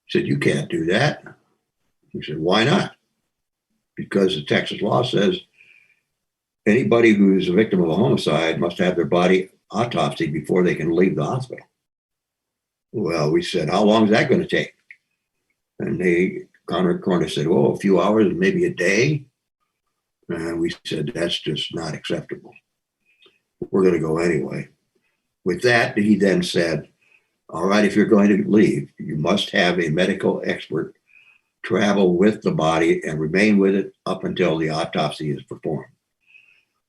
said, "You can't do that." He said, "Why not?" "Because the Texas law says anybody who's a victim of a homicide must have their body autopsied before they can leave the hospital." Well, we said, "How long is that going to take?" And the coroner said, "Oh, a few hours, maybe a day." And we said, "That's just not acceptable. We're going to go anyway." With that, he then said, "All right, if you're going to leave, you must have a medical expert travel with the body and remain with it up until the autopsy is performed."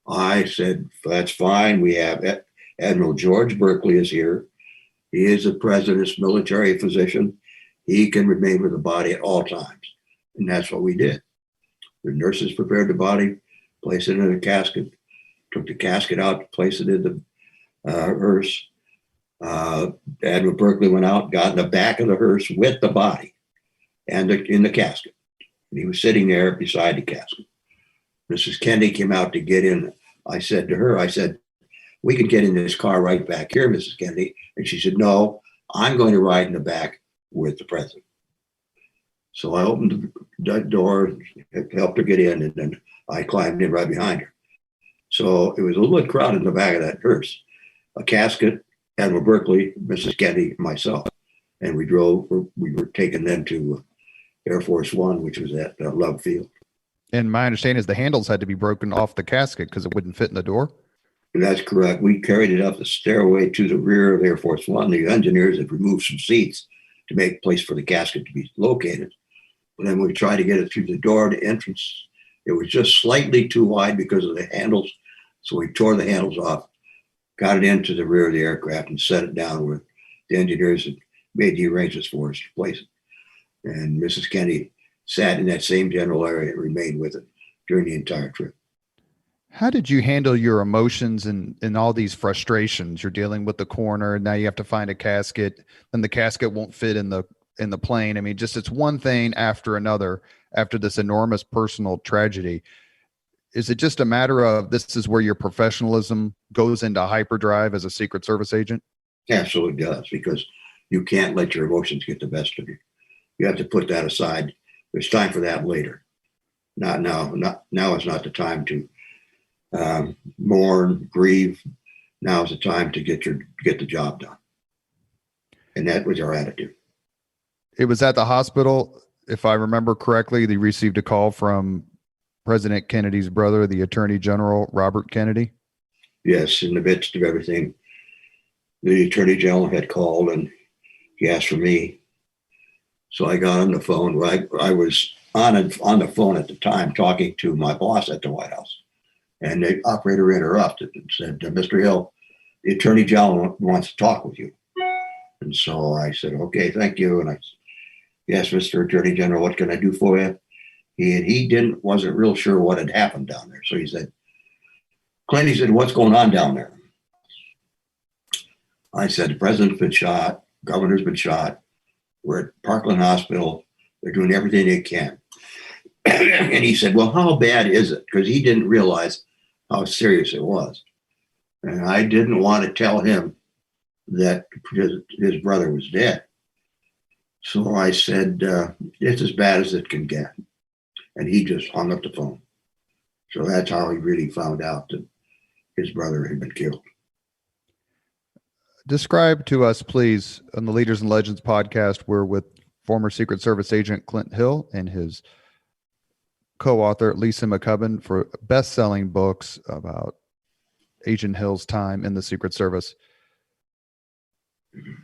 I said, "That's fine. We have Admiral George Berkeley is here. He is the president's military physician. He can remain with the body at all times." And that's what we did. The nurses prepared the body, placed it in a casket, took the casket out, placed it in the hearse. Admiral Berkeley went out, got in the back of the hearse with the body and in the casket. And he was sitting there beside the casket. Mrs. Kennedy came out to get in. I said to her, "We can get in this car right back here, Mrs. Kennedy." And she said, "No, I'm going to ride in the back with the president." So I opened the door, helped her get in, and then I climbed in right behind her. So it was a little bit crowded in the back of that hearse. A casket, Admiral Berkeley, Mrs. Kennedy, myself. And we were taken then to Air Force One, which was at Love Field. And my understanding is the handles had to be broken off the casket because it wouldn't fit in the door. And that's correct. We carried it up the stairway to the rear of Air Force One. The engineers had removed some seats to make place for the casket to be located. But then we tried to get it through the door, the entrance. It was just slightly too wide because of the handles. So we tore the handles off, got it into the rear of the aircraft and set it down where the engineers had made the arrangements for us to place it. And Mrs. Kennedy sat in that same general area and remained with it during the entire trip. How did you handle your emotions and all these frustrations? You're dealing with the coroner, and now you have to find a casket, and the casket won't fit in the plane. I mean, just it's one thing after another after this enormous personal tragedy. Is it just a matter of this is where your professionalism goes into hyperdrive as a Secret Service agent? Absolutely does, because you can't let your emotions get the best of you. You have to put that aside. There's time for that later. Not now. Now is not the time to mourn, grieve. Now is the time to get the job done. And that was our attitude. It was at the hospital, if I remember correctly, they received a call from President Kennedy's brother, the Attorney General, Robert Kennedy. Yes, in the midst of everything, the Attorney General had called and he asked for me. So I got on the phone. I was on the phone at the time talking to my boss at the White House. And the operator interrupted and said, Mr. Hill, the Attorney General wants to talk with you. And so I said, okay, thank you. And I said, yes, Mr. Attorney General, what can I do for you? He wasn't real sure what had happened down there. So he said, Clint, he said, what's going on down there? I said, the president's been shot, governor's been shot. We're at Parkland Hospital. They're doing everything they can. And he said, well, how bad is it? Because he didn't realize how serious it was. And I didn't want to tell him that his brother was dead. So I said, it's as bad as it can get. And he just hung up the phone. So that's how he really found out that his brother had been killed. Describe to us, please, on the Leaders and Legends podcast, we're with former Secret Service agent Clint Hill and his co-author Lisa McCubbin for best-selling books about Agent Hill's time in the Secret Service.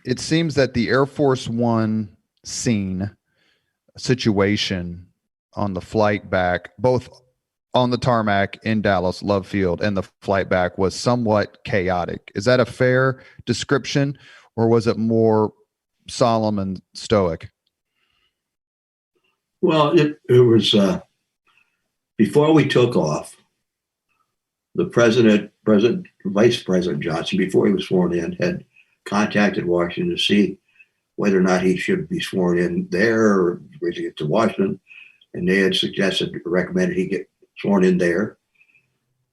It seems that the Air Force One situation on the flight back, both on the tarmac in Dallas, Love Field, and the flight back was somewhat chaotic. Is that a fair description, or was it more solemn and stoic? Well, it was before we took off, the Vice President Johnson, before he was sworn in, had contacted Washington to see whether or not he should be sworn in there or to get to Washington. And they had recommended he get sworn in there.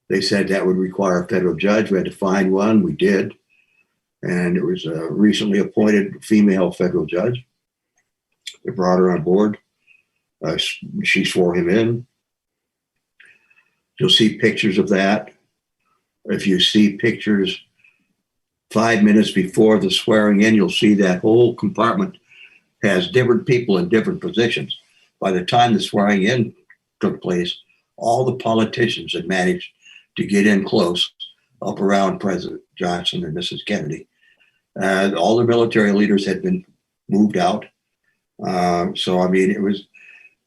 They said that would require a federal judge. We had to find one. We did. And it was a recently appointed female federal judge. They brought her on board. She swore him in. You'll see pictures of that. If you see pictures 5 minutes before the swearing in, you'll see that whole compartment has different people in different positions. By the time the swearing in took place, all the politicians had managed to get in close up around President Johnson and Mrs. Kennedy. All the military leaders had been moved out. So, I mean, it was,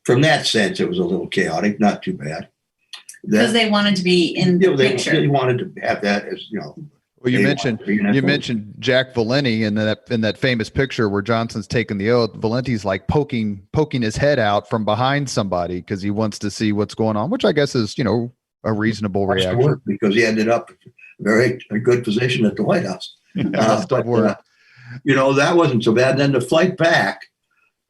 from that sense, it was a little chaotic, not too bad. Because they wanted to be in the picture. They wanted to have that as, Well, you mentioned Jack Valenti in that famous picture where Johnson's taking the oath. Valenti's like poking his head out from behind somebody because he wants to see what's going on, which I guess is, a reasonable reaction. Because he ended up a good position at the White House. That wasn't so bad. Then the flight back,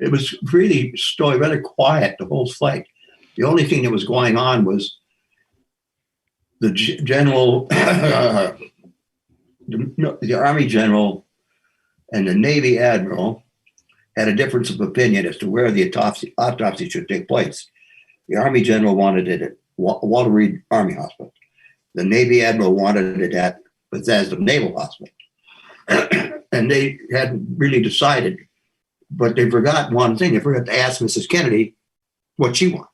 it was really rather quiet, the whole flight. The only thing that was going on was the general, the Army general and the Navy admiral had a difference of opinion as to where the autopsy should take place. The Army general wanted it at Walter Reed Army Hospital. The Navy admiral wanted it at Bethesda Naval Hospital. And they hadn't really decided But they forgot one thing. They forgot to ask Mrs. Kennedy what she wanted.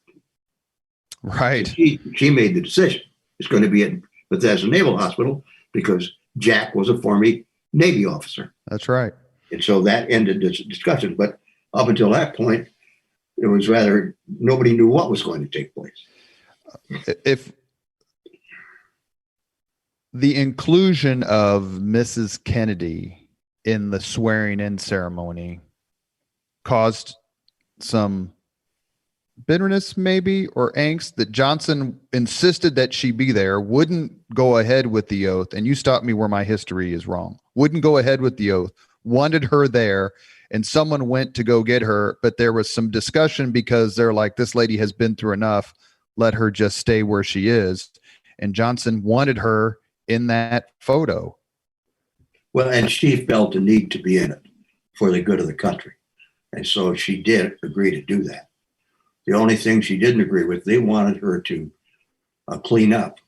Right. She made the decision. It's going to be at Bethesda Naval Hospital because Jack was a former Navy officer. That's right. And so that ended this discussion. But up until that point, it was rather nobody knew what was going to take place. If the inclusion of Mrs. Kennedy in the swearing in ceremony caused some bitterness maybe or angst that Johnson insisted that she be there, wouldn't go ahead with the oath, and you stop me where my history is wrong, wouldn't go ahead with the oath, wanted her there, and someone went to go get her, but there was some discussion because they're like, this lady has been through enough, let her just stay where she is. And Johnson wanted her in that photo. Well, and she felt the need to be in it for the good of the country. And so she did agree to do that. The only thing she didn't agree with, they wanted her to clean up,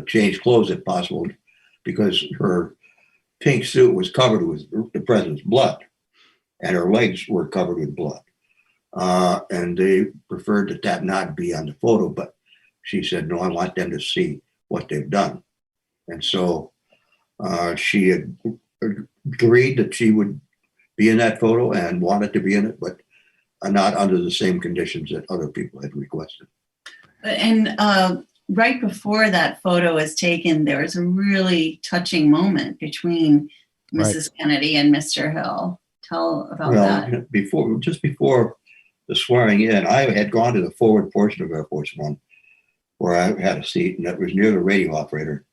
change clothes if possible, because her pink suit was covered with the president's blood and her legs were covered with blood. And they preferred that not be on the photo, but she said, no, I want them to see what they've done. And so she had agreed that she would be in that photo and wanted to be in it, but not under the same conditions that other people had requested. And right before that photo was taken, there was a really touching moment between Mrs. Kennedy and Mr. Hill. Tell about that. Just before the swearing in, I had gone to the forward portion of Air Force One, where I had a seat, and that was near the radio operator.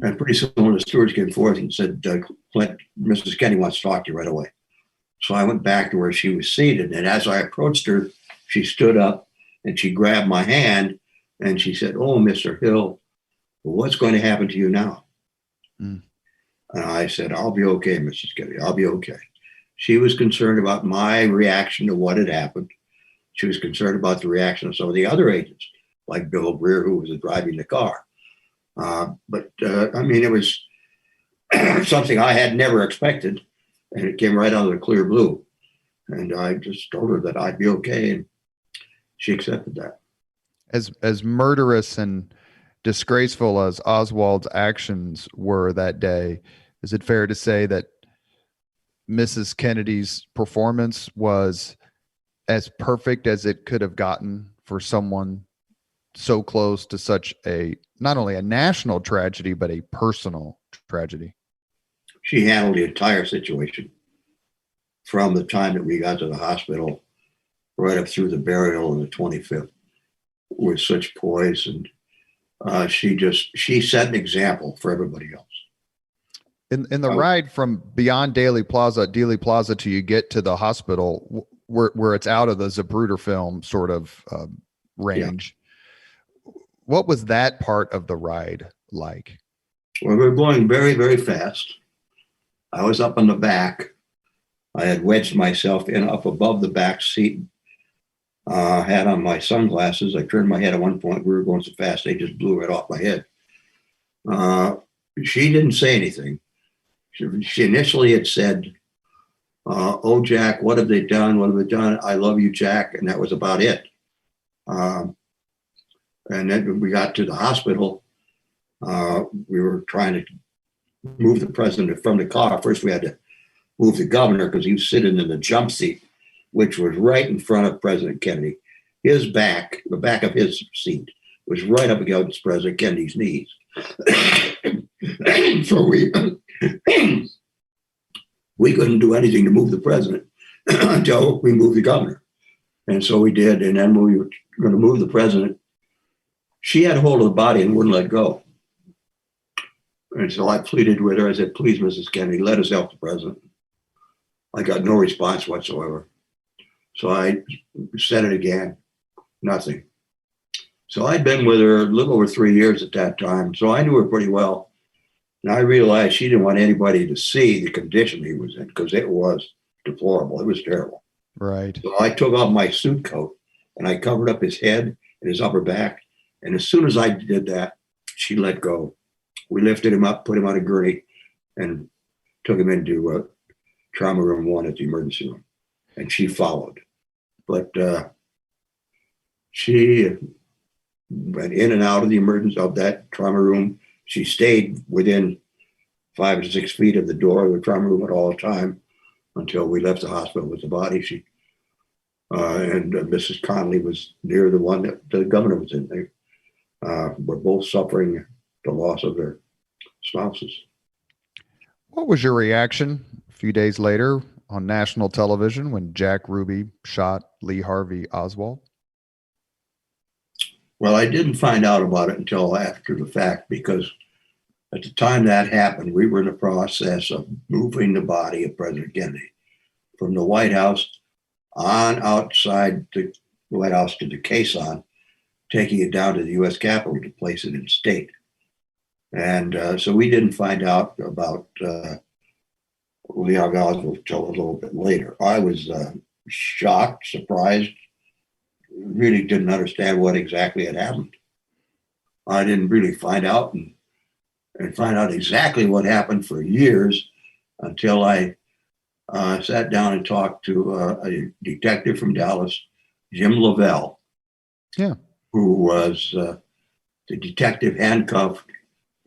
And pretty soon one of the stewards came forth and said, Clint, Mrs. Kennedy wants to talk to you right away. So I went back to where she was seated. And as I approached her, she stood up and she grabbed my hand and she said, oh, Mr. Hill, what's going to happen to you now? And I said, I'll be okay, Mrs. Kennedy. I'll be okay. She was concerned about my reaction to what had happened. She was concerned about the reaction of some of the other agents, like Bill Greer, who was driving the car. But I mean, it was something I had never expected, and it came right out of the clear blue. And I just told her that I'd be okay, and she accepted that. As murderous and disgraceful as Oswald's actions were that day, is it fair to say that Mrs. Kennedy's performance was as perfect as it could have gotten for someone so close to such a, not only a national tragedy, but a personal tragedy? She handled the entire situation from the time that we got to the hospital right up through the burial on the 25th with such poise. And she set an example for everybody else. In the ride from beyond Dealey Plaza till you get to the hospital, where it's out of the Zapruder film sort of range. Yeah. What was that part of the ride like? Well, we were going very, very fast. I was up on the back. I had wedged myself in up above the back seat. Had on my sunglasses. I turned my head at one point. We were going so fast, they just blew right off my head. She didn't say anything. She initially had said, oh, Jack, what have they done? What have they done? I love you, Jack. And that was about it. And then when we got to the hospital, we were trying to move the president from the car. First, we had to move the governor because he was sitting in the jump seat, which was right in front of President Kennedy. His back, the back of his seat, was right up against President Kennedy's knees. So we couldn't do anything to move the president until we moved the governor. And so we did. And then when we were going to move the president, she had a hold of the body and wouldn't let go. And so I pleaded with her. I said, please, Mrs. Kennedy, let us help the president. I got no response whatsoever. So I said it again, nothing. So I'd been with her a little over 3 years at that time. So I knew her pretty well. And I realized she didn't want anybody to see the condition he was in because it was deplorable. It was terrible. Right. So I took off my suit coat and I covered up his head and his upper back. And as soon as I did that, she let go. We lifted him up, put him on a gurney, and took him into trauma room 1 at the emergency room. and she followed. But she went in and out of the emergency of that trauma room. She stayed within 5 or 6 feet of the door of the trauma room at all time until we left the hospital with the body. She and Mrs. Conley was near the one that the governor was in. They were both suffering the loss of their spouses. What was your reaction a few days later on national television when Jack Ruby shot Lee Harvey Oswald? Well, I didn't find out about it until after the fact, because at the time that happened, we were in the process of moving the body of President Kennedy from the White House on outside the White House to the caisson, taking it down to the U.S. Capitol to place it in state. And so we didn't find out about Lee Harvey Oswald until a little bit later. I was shocked, surprised, really didn't understand what exactly had happened. I didn't really find out and find out exactly what happened for years until I sat down and talked to a detective from Dallas, Jim Lavelle, who was the detective handcuffed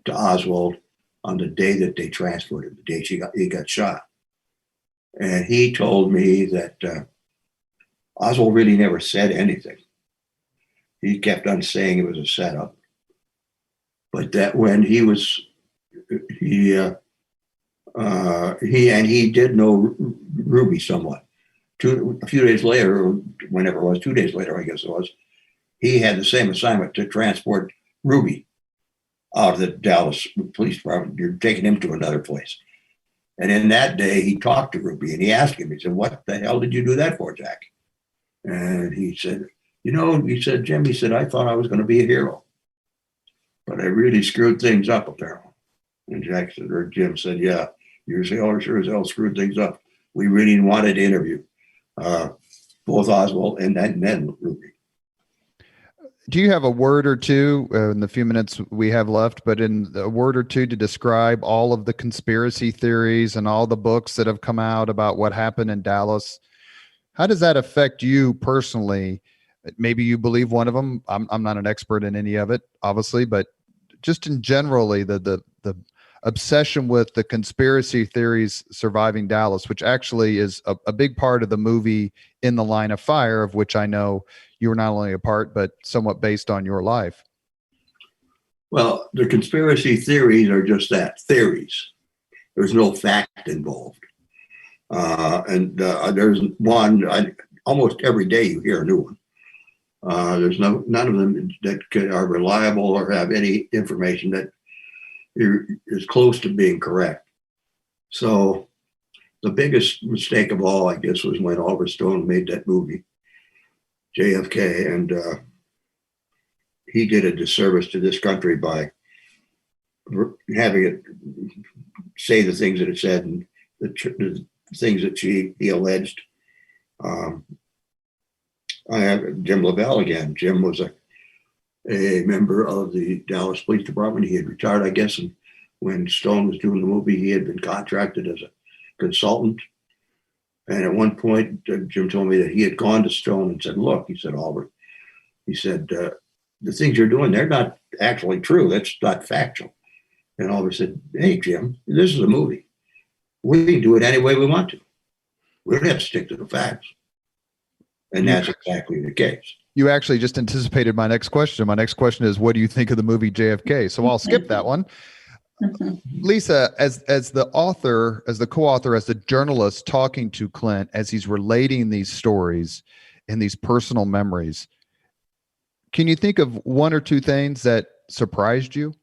to Oswald on the day that they transferred him, the day he got shot. And he told me that Oswald really never said anything. He kept on saying it was a setup. But that when he did know Ruby somewhat. A few days later, or whenever it was, 2 days later, I guess it was, he had the same assignment to transport Ruby out of the Dallas Police Department. You're taking him to another place. And in that day, he talked to Ruby and he asked him, he said, "What the hell did you do that for, Jack?" And he said, he said, "Jim," he said, "I thought I was going to be a hero, but I really screwed things up, apparently." And Jack said, or Jim said, "Yeah, you sure as hell screwed things up. We really wanted to interview both Oswald and then Ruby." Do you have a word or two in the few minutes we have left, but in a word or two to describe all of the conspiracy theories and all the books that have come out about what happened in Dallas? How does that affect you personally? Maybe you believe one of them. I'm not an expert in any of it, obviously, but just in generally the obsession with the conspiracy theories surviving Dallas, which actually is a big part of the movie In the Line of Fire, of which I know you were not only a part, but somewhat based on your life. Well, the conspiracy theories are just that, theories. There's no fact involved. There's one, almost every day you hear a new one. There's none of them that are reliable or have any information that is close to being correct. So the biggest mistake of all, I guess, was when Oliver Stone made that movie, JFK, and he did a disservice to this country by having it say the things that it said and the things that he alleged. I have Jim Lavelle again. Jim was a member of the Dallas Police Department. He had retired, I guess, and when Stone was doing the movie, he had been contracted as a consultant. And at one point, Jim told me that he had gone to Stone and said, "Look," he said, "Oliver," he said, "the things you're doing, they're not actually true. That's not factual." And Oliver said, "Hey, Jim, this is a movie. We can do it any way we want to. We don't have to stick to the facts." And that's exactly the case. You actually just anticipated my next question. My next question is, what do you think of the movie JFK? So I'll skip that one. Lisa, as the author, as the co-author, as the journalist talking to Clint, as he's relating these stories and these personal memories, can you think of one or two things that surprised you?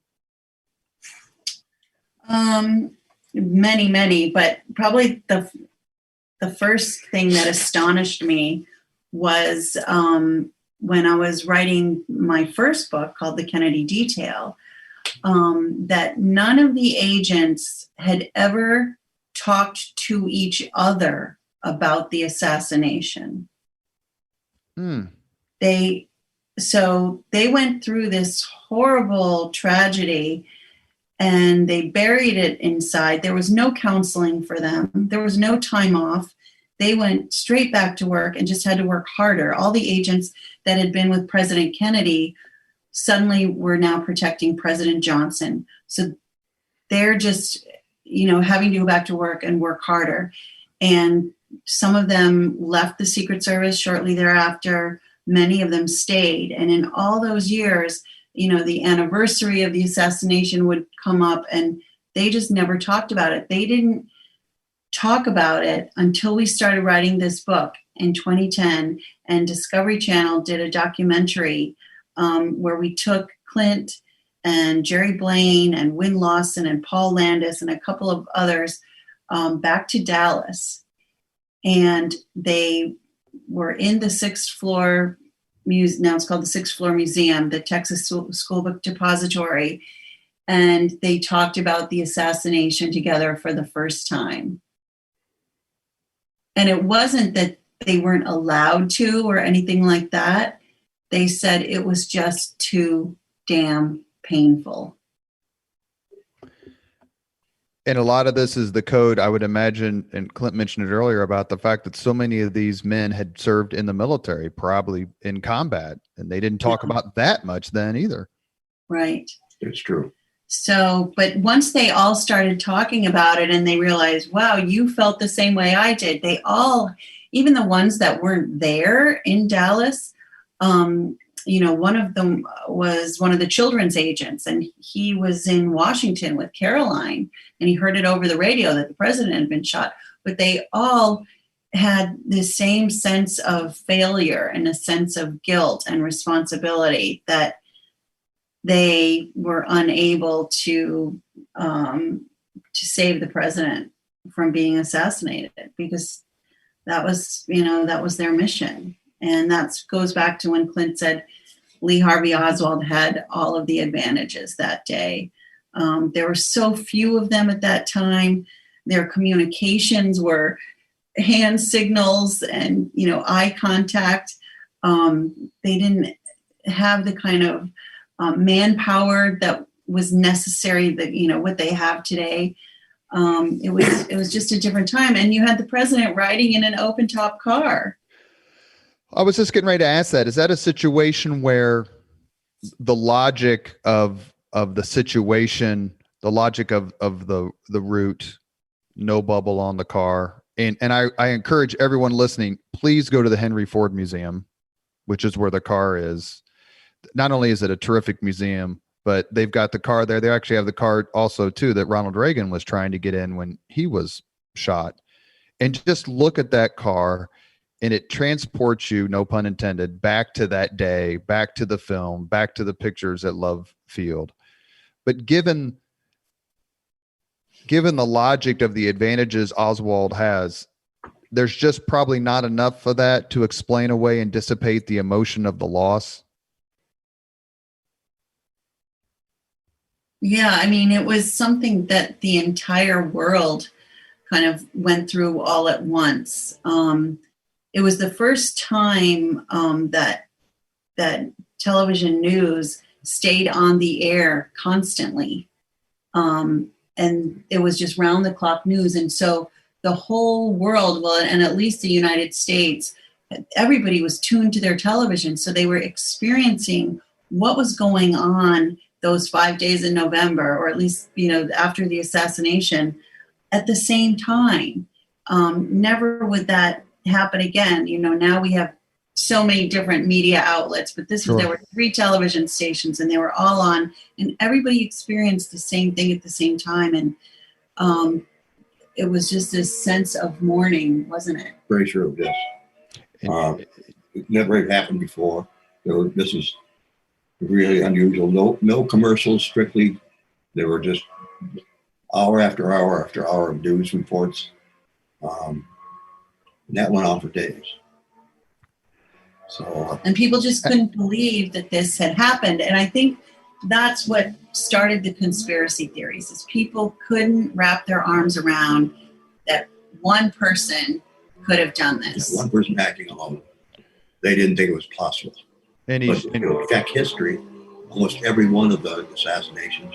Many, but probably the first thing that astonished me was when I was writing my first book called The Kennedy Detail, that none of the agents had ever talked to each other about the assassination. They went through this horrible tragedy and they buried it inside. There was no counseling for them. There was no time off. they went straight back to work and just had to work harder. All the agents that had been with President Kennedy suddenly were now protecting President Johnson. So they're just, having to go back to work and work harder. And some of them left the Secret Service shortly thereafter. Many of them stayed. And in all those years, the anniversary of the assassination would come up and they just never talked about it. They didn't talk about it until we started writing this book in 2010. And Discovery Channel did a documentary where we took Clint and Jerry Blaine and Wynn Lawson and Paul Landis and a couple of others back to Dallas. And they were in the sixth floor museum. Now it's called the Sixth Floor Museum, the Texas School Book Depository. And they talked about the assassination together for the first time. And it wasn't that they weren't allowed to or anything like that. They said it was just too damn painful. And a lot of this is the code, I would imagine, and Clint mentioned it earlier about the fact that so many of these men had served in the military, probably in combat, and they didn't talk about that much then either. Right. It's true. So, but once they all started talking about it and they realized, wow, you felt the same way I did. They all, even the ones that weren't there in Dallas, one of them was one of the children's agents, and he was in Washington with Caroline, and he heard it over the radio that the president had been shot. But they all had the same sense of failure and a sense of guilt and responsibility that they were unable to save the president from being assassinated, because that was their mission. And that goes back to when Clint said Lee Harvey Oswald had all of the advantages that day. There were so few of them at that time. Their communications were hand signals and, eye contact. They didn't have the kind of manpower that was necessary that, what they have today. It was just a different time. And you had the president riding in an open top car. I was just getting ready to ask that. Is that a situation where the logic of the situation, the logic of the route, no bubble on the car, and I encourage everyone listening, please go to the Henry Ford Museum, which is where the car is. Not only is it a terrific museum, but they've got the car there. They actually have the car also too that Ronald Reagan was trying to get in when he was shot. And just look at that car. And it transports you, no pun intended, back to that day, back to the film, back to the pictures at Love Field. But given the logic of the advantages Oswald has, there's just probably not enough of that to explain away and dissipate the emotion of the loss. Yeah, I mean, it was something that the entire world kind of went through all at once. It was the first time that television news stayed on the air constantly. And it was just round the clock news. And so the whole world, well, and at least the United States, everybody was tuned to their television. So they were experiencing what was going on those 5 days in November, or at least, after the assassination at the same time. Never would that happen again. Now we have so many different media outlets, but Sure. There were 3 television stations and they were all on, and everybody experienced the same thing at the same time. And it was just this sense of mourning, wasn't it? Very sure of this. It never had happened before. This is really unusual. No commercials, strictly. There were just hour after hour after hour of news reports. And that went on for days. And people just couldn't believe that this had happened. And I think that's what started the conspiracy theories, is people couldn't wrap their arms around that one person could have done this. One person acting alone. They didn't think it was possible. And but if you check history, almost every one of the assassinations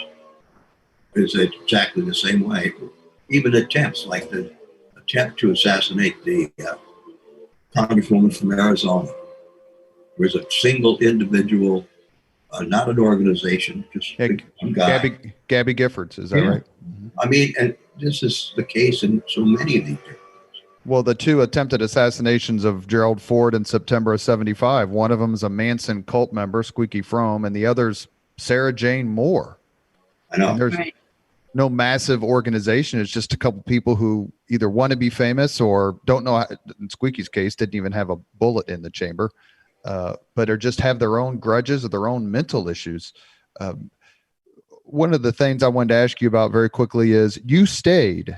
is exactly the same way. Even attempts like the attempt to assassinate the congresswoman from Arizona. It was a single individual, not an organization, just one guy. Gabby Giffords, is that right? Mm-hmm. I mean, and this is the case in so many of these things. Well, the two attempted assassinations of Gerald Ford in September of 75, one of them is a Manson cult member, Squeaky Fromme, and the other's Sarah Jane Moore. I know. And there's no massive organization. It's just a couple people who either want to be famous or don't know how, in Squeaky's case, didn't even have a bullet in the chamber, but are just have their own grudges or their own mental issues. One of the things I wanted to ask you about very quickly is you stayed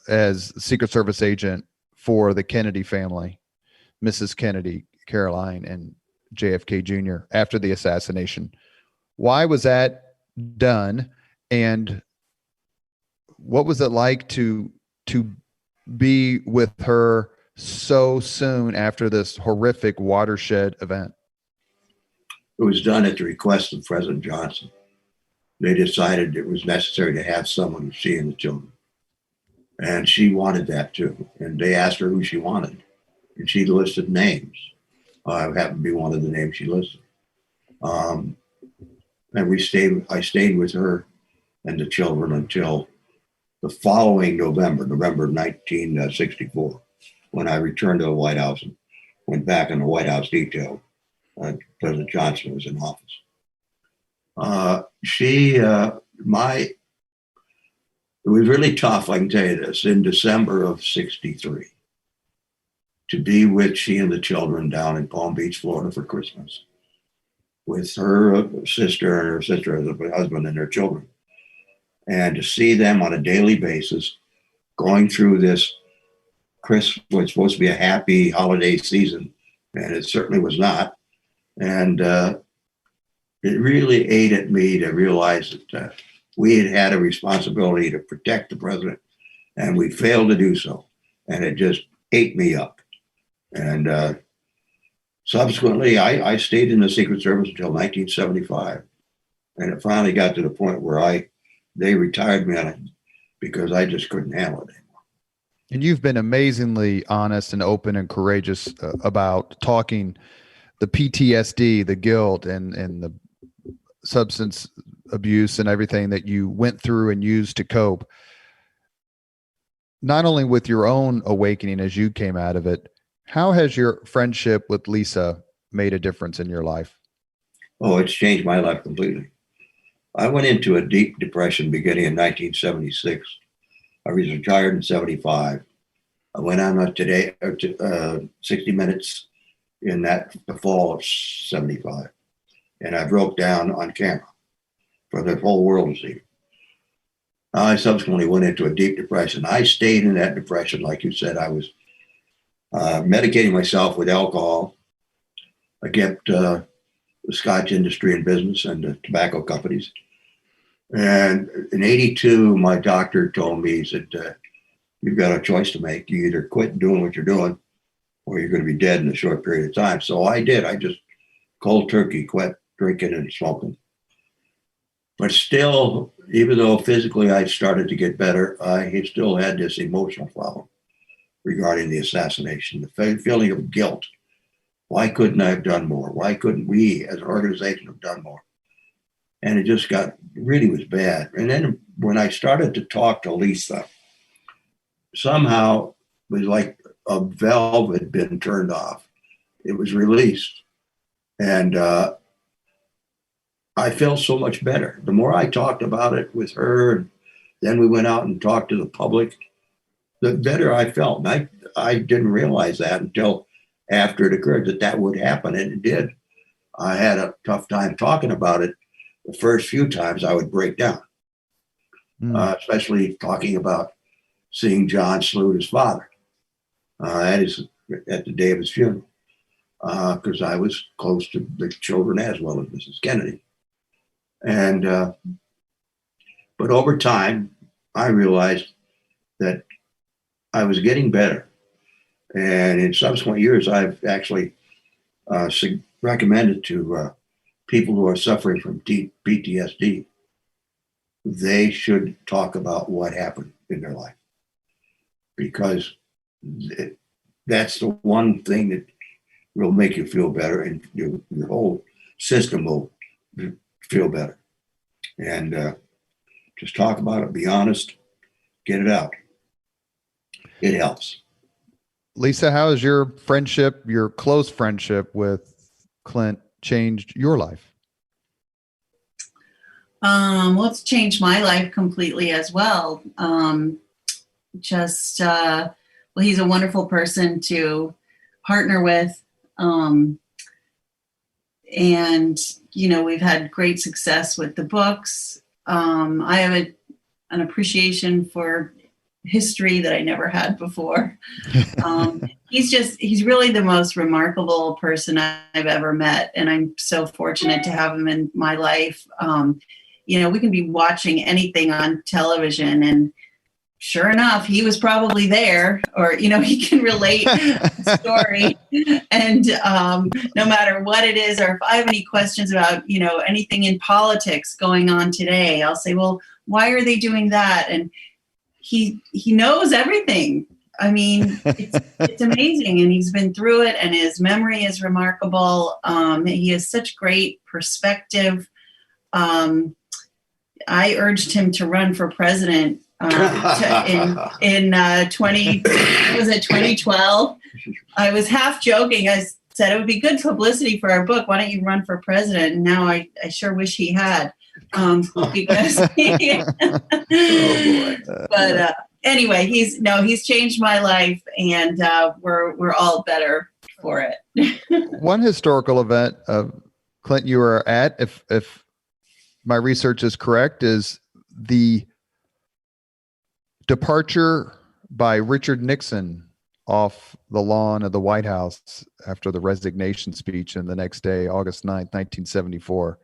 as Secret Service agent for the Kennedy family, Mrs. Kennedy, Caroline, and JFK Jr. after the assassination. Why was that done? And what was it like to be with her so soon after this horrific watershed event? It was done at the request of President Johnson. They decided it was necessary to have someone with she and the children. And she wanted that too. And they asked her who she wanted. And she listed names. I happened to be one of the names she listed. And I stayed with her and the children until the following November of 1964, when I returned to the White House and went back in the White House detail. President Johnson was in office. It was really tough, I can tell you this, in December of 63, to be with she and the children down in Palm Beach, Florida for Christmas, with her sister and her sister's husband and their children. And to see them on a daily basis going through this Christmas, was supposed to be a happy holiday season, and it certainly was not. And it really ate at me to realize that we had a responsibility to protect the president, and we failed to do so. And it just ate me up. And subsequently, I stayed in the Secret Service until 1975. And it finally got to the point where they retired me on it because I just couldn't handle it anymore. And you've been amazingly honest and open and courageous about talking the PTSD, the guilt, and the substance abuse and everything that you went through and used to cope, not only with your own awakening as you came out of it. How has your friendship with Lisa made a difference in your life? Oh, it's changed my life completely. I went into a deep depression beginning in 1976. I was retired in 75. I went on 60 Minutes in the fall of 75. And I broke down on camera for the whole world to see. I subsequently went into a deep depression. I stayed in that depression. Like you said, I was medicating myself with alcohol. I kept the Scotch industry in business and the tobacco companies. And in 82, my doctor told me, he said, you've got a choice to make. You either quit doing what you're doing or you're going to be dead in a short period of time. So I did. I just cold turkey quit drinking and smoking. But still, even though physically I started to get better, I still had this emotional problem regarding the assassination, the feeling of guilt. Why couldn't I have done more? Why couldn't we as an organization have done more? And it just really was bad. And then when I started to talk to Lisa, somehow it was like a valve had been turned off. It was released. And I felt so much better. The more I talked about it with her, and then we went out and talked to the public, the better I felt. And I didn't realize that until after it occurred that would happen, and it did. I had a tough time talking about it. The first few times I would break down, especially talking about seeing John salute his father at the day of his funeral, because I was close to the children as well as Mrs. Kennedy. And but over time, I realized that I was getting better. And in subsequent years, I've actually recommended to people who are suffering from PTSD, they should talk about what happened in their life. because that's the one thing that will make you feel better, and your whole system will feel better. And just talk about it, be honest, get it out. It helps. Lisa, how has your friendship, your close friendship with Clint changed your life? Well, it's changed my life completely as well. Well, he's a wonderful person to partner with. And, we've had great success with the books. I have an appreciation for history that I never had before. He's really the most remarkable person I've ever met. And I'm so fortunate to have him in my life. We can be watching anything on television, and sure enough, he was probably there, or, he can relate the story. And no matter what it is, or if I have any questions about, anything in politics going on today, I'll say, well, why are they doing that? And he knows everything. I mean, it's amazing. And he's been through it, and his memory is remarkable. He has such great perspective. I urged him to run for president in 2012. I was half joking. I said it would be good publicity for our book. Why don't you run for president? And now I sure wish he had, because oh boy. But anyway, he's changed my life, and we're all better for it. One historical event, Clint, you were at, if my research is correct, is the departure by Richard Nixon off the lawn of the White House after the resignation speech, and the next day, August 9th, 1974.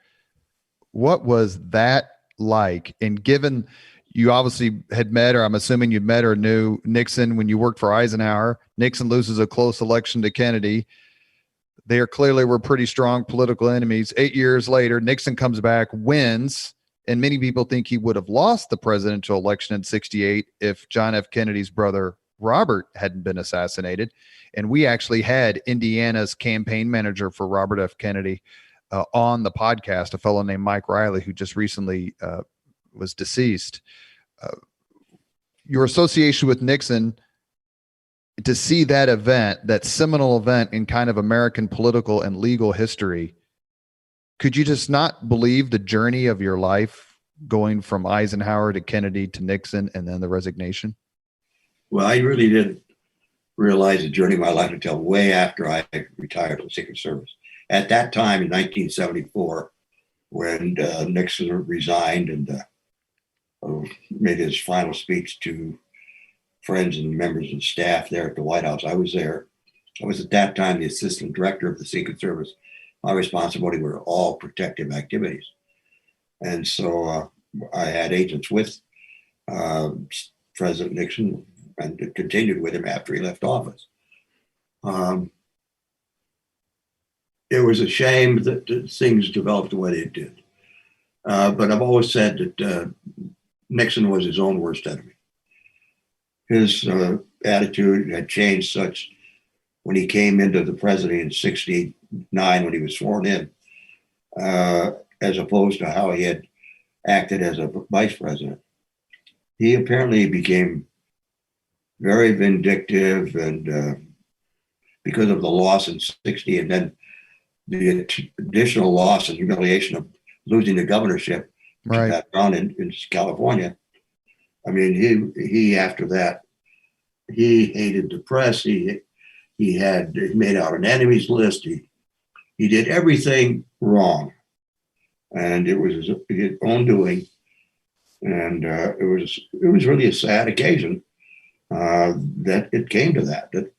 What was that like? And given you obviously had met, or I'm assuming you met or knew Nixon when you worked for Eisenhower, Nixon loses a close election to Kennedy. They clearly were pretty strong political enemies. 8 years later, Nixon comes back, wins, and many people think he would have lost the presidential election in 1968 if John F. Kennedy's brother Robert hadn't been assassinated. And we actually had Indiana's campaign manager for Robert F. Kennedy on the podcast, a fellow named Mike Riley, who just recently was deceased. Your association with Nixon, to see that event, that seminal event in kind of American political and legal history, could you just not believe the journey of your life going from Eisenhower to Kennedy to Nixon and then the resignation? Well, I really didn't realize the journey of my life until way after I retired from the Secret Service. At that time in 1974, when Nixon resigned and made his final speech to friends and members of staff there at the White House, I was there. I was at that time the assistant director of the Secret Service. My responsibility were all protective activities. And so I had agents with President Nixon and continued with him after he left office. It was a shame that things developed the way they did. But I've always said that Nixon was his own worst enemy. His attitude had changed such when he came into the presidency in 1969 when he was sworn in, as opposed to how he had acted as a vice president. He apparently became very vindictive, and because of the loss in 1960 and then the additional loss and humiliation of losing the governorship, right, that round in California. I mean, he after that, he hated the press. He made out an enemies list. He did everything wrong, and it was his own doing. And it was really a sad occasion that it came to that. That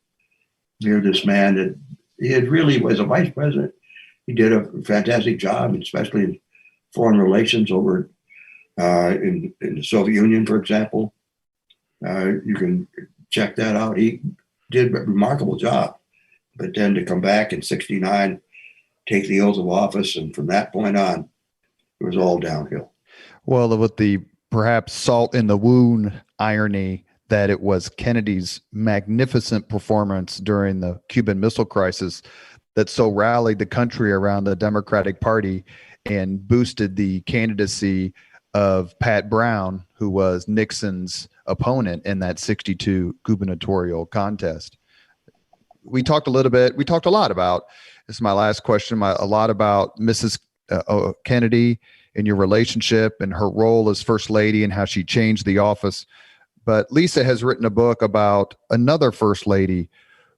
here, this man that he had really was a vice president. He did a fantastic job, especially in foreign relations over in the Soviet Union, for example. You can check that out. He did a remarkable job. But then to come back in 1969, take the oath of office, and from that point on, it was all downhill. Well, with the perhaps salt in the wound irony that it was Kennedy's magnificent performance during the Cuban Missile Crisis that so rallied the country around the Democratic Party and boosted the candidacy of Pat Brown, who was Nixon's opponent in that 62 gubernatorial contest. We talked a lot about, this is my last question, a lot about Mrs. Kennedy and your relationship and her role as First Lady and how she changed the office. But Lisa has written a book about another First Lady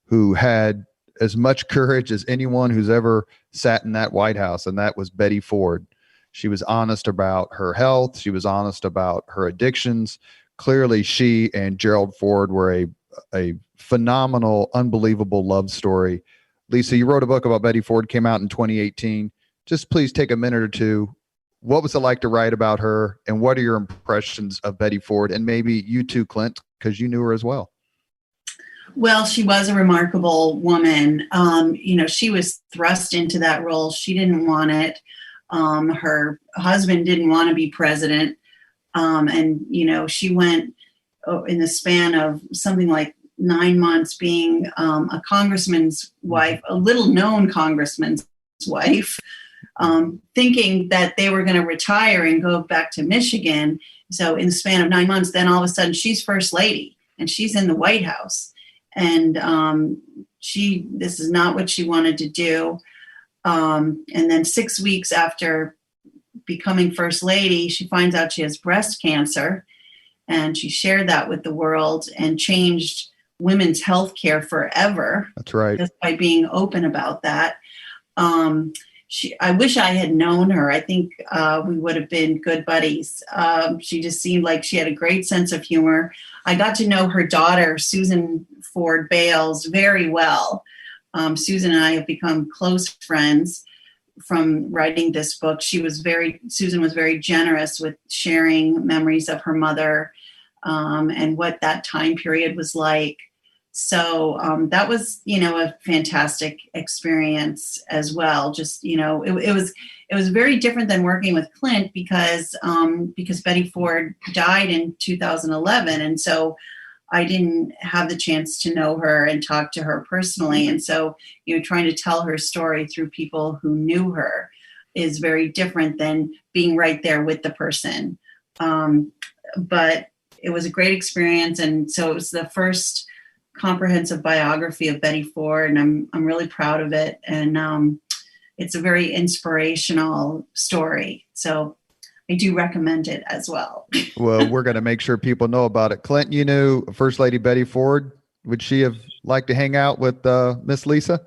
who had as much courage as anyone who's ever sat in that White House, and that was Betty Ford. She was honest about her health. She was honest about her addictions. Clearly, she and Gerald Ford were a phenomenal, unbelievable love story. Lisa, you wrote a book about Betty Ford, came out in 2018. Just please take a minute or two. What was it like to write about her, and what are your impressions of Betty Ford? And maybe you too, Clint, because you knew her as well. Well, she was a remarkable woman. She was thrust into that role. She didn't want it. Her husband didn't want to be president. She went in the span of something like 9 months being a congressman's wife, a little known congressman's wife, thinking that they were going to retire and go back to Michigan. So in the span of 9 months, then all of a sudden she's First Lady and she's in the White House. And this is not what she wanted to do. And then 6 weeks after becoming First Lady, she finds out she has breast cancer, and she shared that with the world and changed women's health care forever. That's right. Just by being open about that. I wish I had known her. I think we would have been good buddies. She just seemed like she had a great sense of humor. I got to know her daughter, Susan Ford Bales, very well. Susan and I have become close friends from writing this book. Susan was very generous with sharing memories of her mother and what that time period was like. So that was, a fantastic experience as well. Just, it was very different than working with Clint because Betty Ford died in 2011. And so I didn't have the chance to know her and talk to her personally. And so, trying to tell her story through people who knew her is very different than being right there with the person. But it was a great experience. And so it was the first comprehensive biography of Betty Ford, and I'm really proud of it. And it's a very inspirational story. So I do recommend it as well. Well, we're going to make sure people know about it. Clint, you knew First Lady Betty Ford. Would she have liked to hang out with Miss Lisa?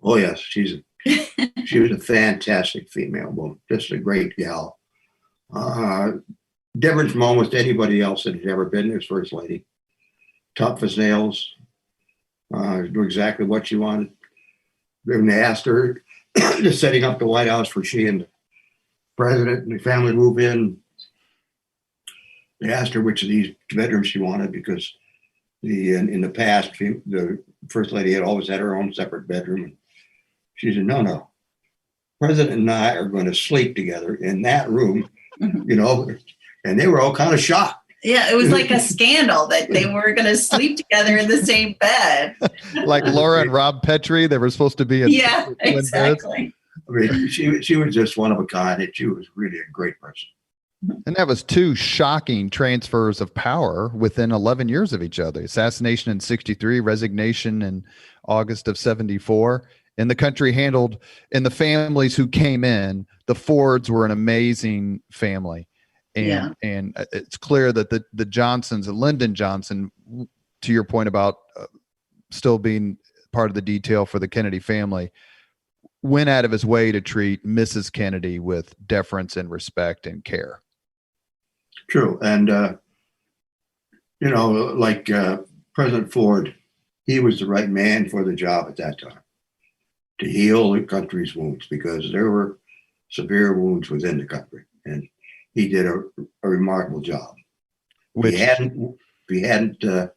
Oh, yes. She was a fantastic female woman, just a great gal. Different from almost anybody else that had ever been as First Lady. Tough as nails. Do exactly what she wanted. When they asked her, just setting up the White House for she and the president and the family move in, they asked her which of these bedrooms she wanted because in the past, the First Lady had always had her own separate bedroom. And she said, no, President and I are going to sleep together in that room, and they were all kind of shocked. Yeah, it was like a scandal that they were going to sleep together in the same bed. Like Laura and Rob Petrie, they were supposed to be in exactly. I mean, she was just one of a kind, and she was really a great person. And that was two shocking transfers of power within 11 years of each other. Assassination in 63, resignation in August of 74. And the country handled, and the families who came in, the Fords were an amazing family. And it's clear that the Johnsons, Lyndon Johnson, to your point about still being part of the detail for the Kennedy family, went out of his way to treat Mrs. Kennedy with deference and respect and care. True. And, like President Ford, he was the right man for the job at that time to heal the country's wounds, because there were severe wounds within the country. And he did a remarkable job. If he hadn't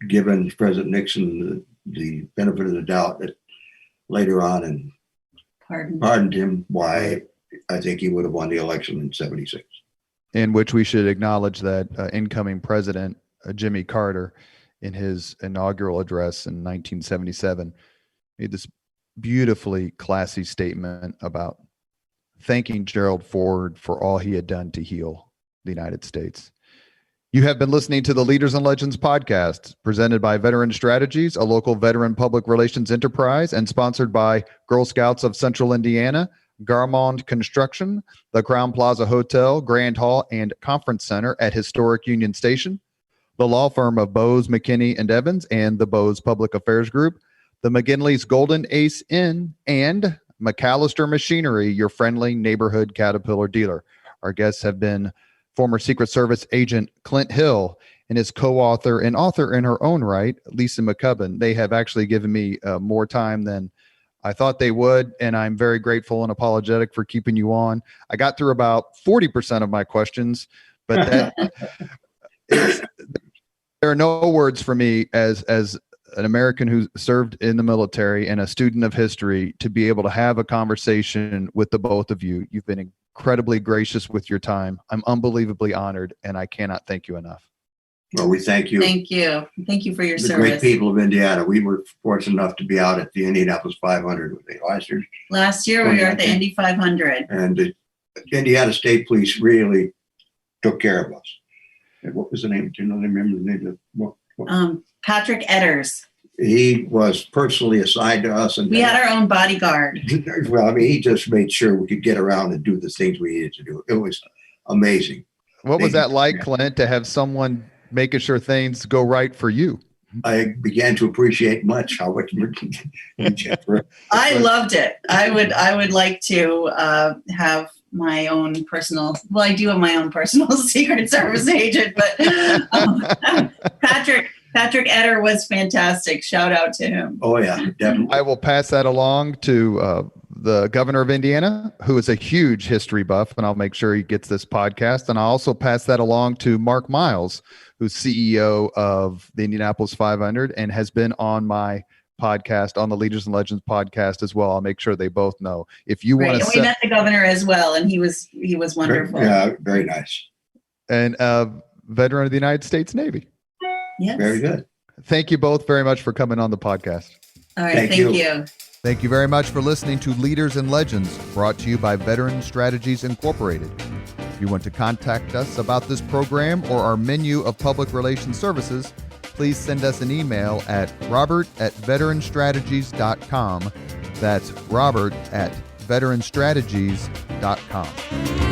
given President Nixon the benefit of the doubt that later on and pardoned him, why I think he would have won the election in 76. In which we should acknowledge that incoming president Jimmy Carter in his inaugural address in 1977 made this beautifully classy statement about thanking Gerald Ford for all he had done to heal the United States. You have been listening to the Leaders and Legends podcast, presented by Veteran Strategies, a local veteran public relations enterprise, and sponsored by Girl Scouts of Central Indiana, Garmong Construction, the Crowne Plaza Hotel, Grand Hall, and Conference Center at Historic Union Station, the law firm of Bose, McKinney, and Evans, and the Bose Public Affairs Group, the McGinley's Golden Ace Inn, and MacAllister Machinery, your friendly neighborhood Caterpillar dealer. Our guests have been former Secret Service agent Clint Hill and his co-author and author in her own right, Lisa McCubbin. They have actually given me more time than I thought they would, and I'm very grateful and apologetic for keeping you on. I got through about 40% of my questions, but there are no words for me as an American who served in the military and a student of history to be able to have a conversation with the both of you. You've been incredibly gracious with your time. I'm unbelievably honored, and I cannot thank you enough. Well, we thank you. Thank you. Thank you for your The service. great people of Indiana. We were fortunate enough to be out at the Indianapolis 500 with the Oysters. Last year we were at the Indy 500. And the Indiana State Police really took care of us. And what was the name? Do you know? Remember the name of what? Patrick Edders. He was personally assigned to us, and We had our own bodyguard. well, I mean, he just made sure we could get around and do the things we needed to do. It was amazing. What was that like, Clint, to have someone making sure things go right for you? I began to appreciate much how much. I loved it. I would like to have my own personal. Well, I do have my own personal Secret Service agent, but Patrick Eder was fantastic. Shout out to him. Oh yeah, definitely. I will pass that along to the governor of Indiana, who is a huge history buff, and I'll make sure he gets this podcast. And I'll also pass that along to Mark Miles, who's CEO of the Indianapolis 500 and has been on my podcast, on the Leaders and Legends podcast as well. I'll make sure they both know. If you want to, we met the governor as well, and he was wonderful. Very nice. And veteran of the United States Navy. Yes. Very good. Thank you both very much for coming on the podcast. All right. Thank you. Thank you very much for listening to Leaders and Legends, brought to you by Veteran Strategies Incorporated. If you want to contact us about this program or our menu of public relations services, please send us an email at robert@veteranstrategies.com. That's robert@veteranstrategies.com.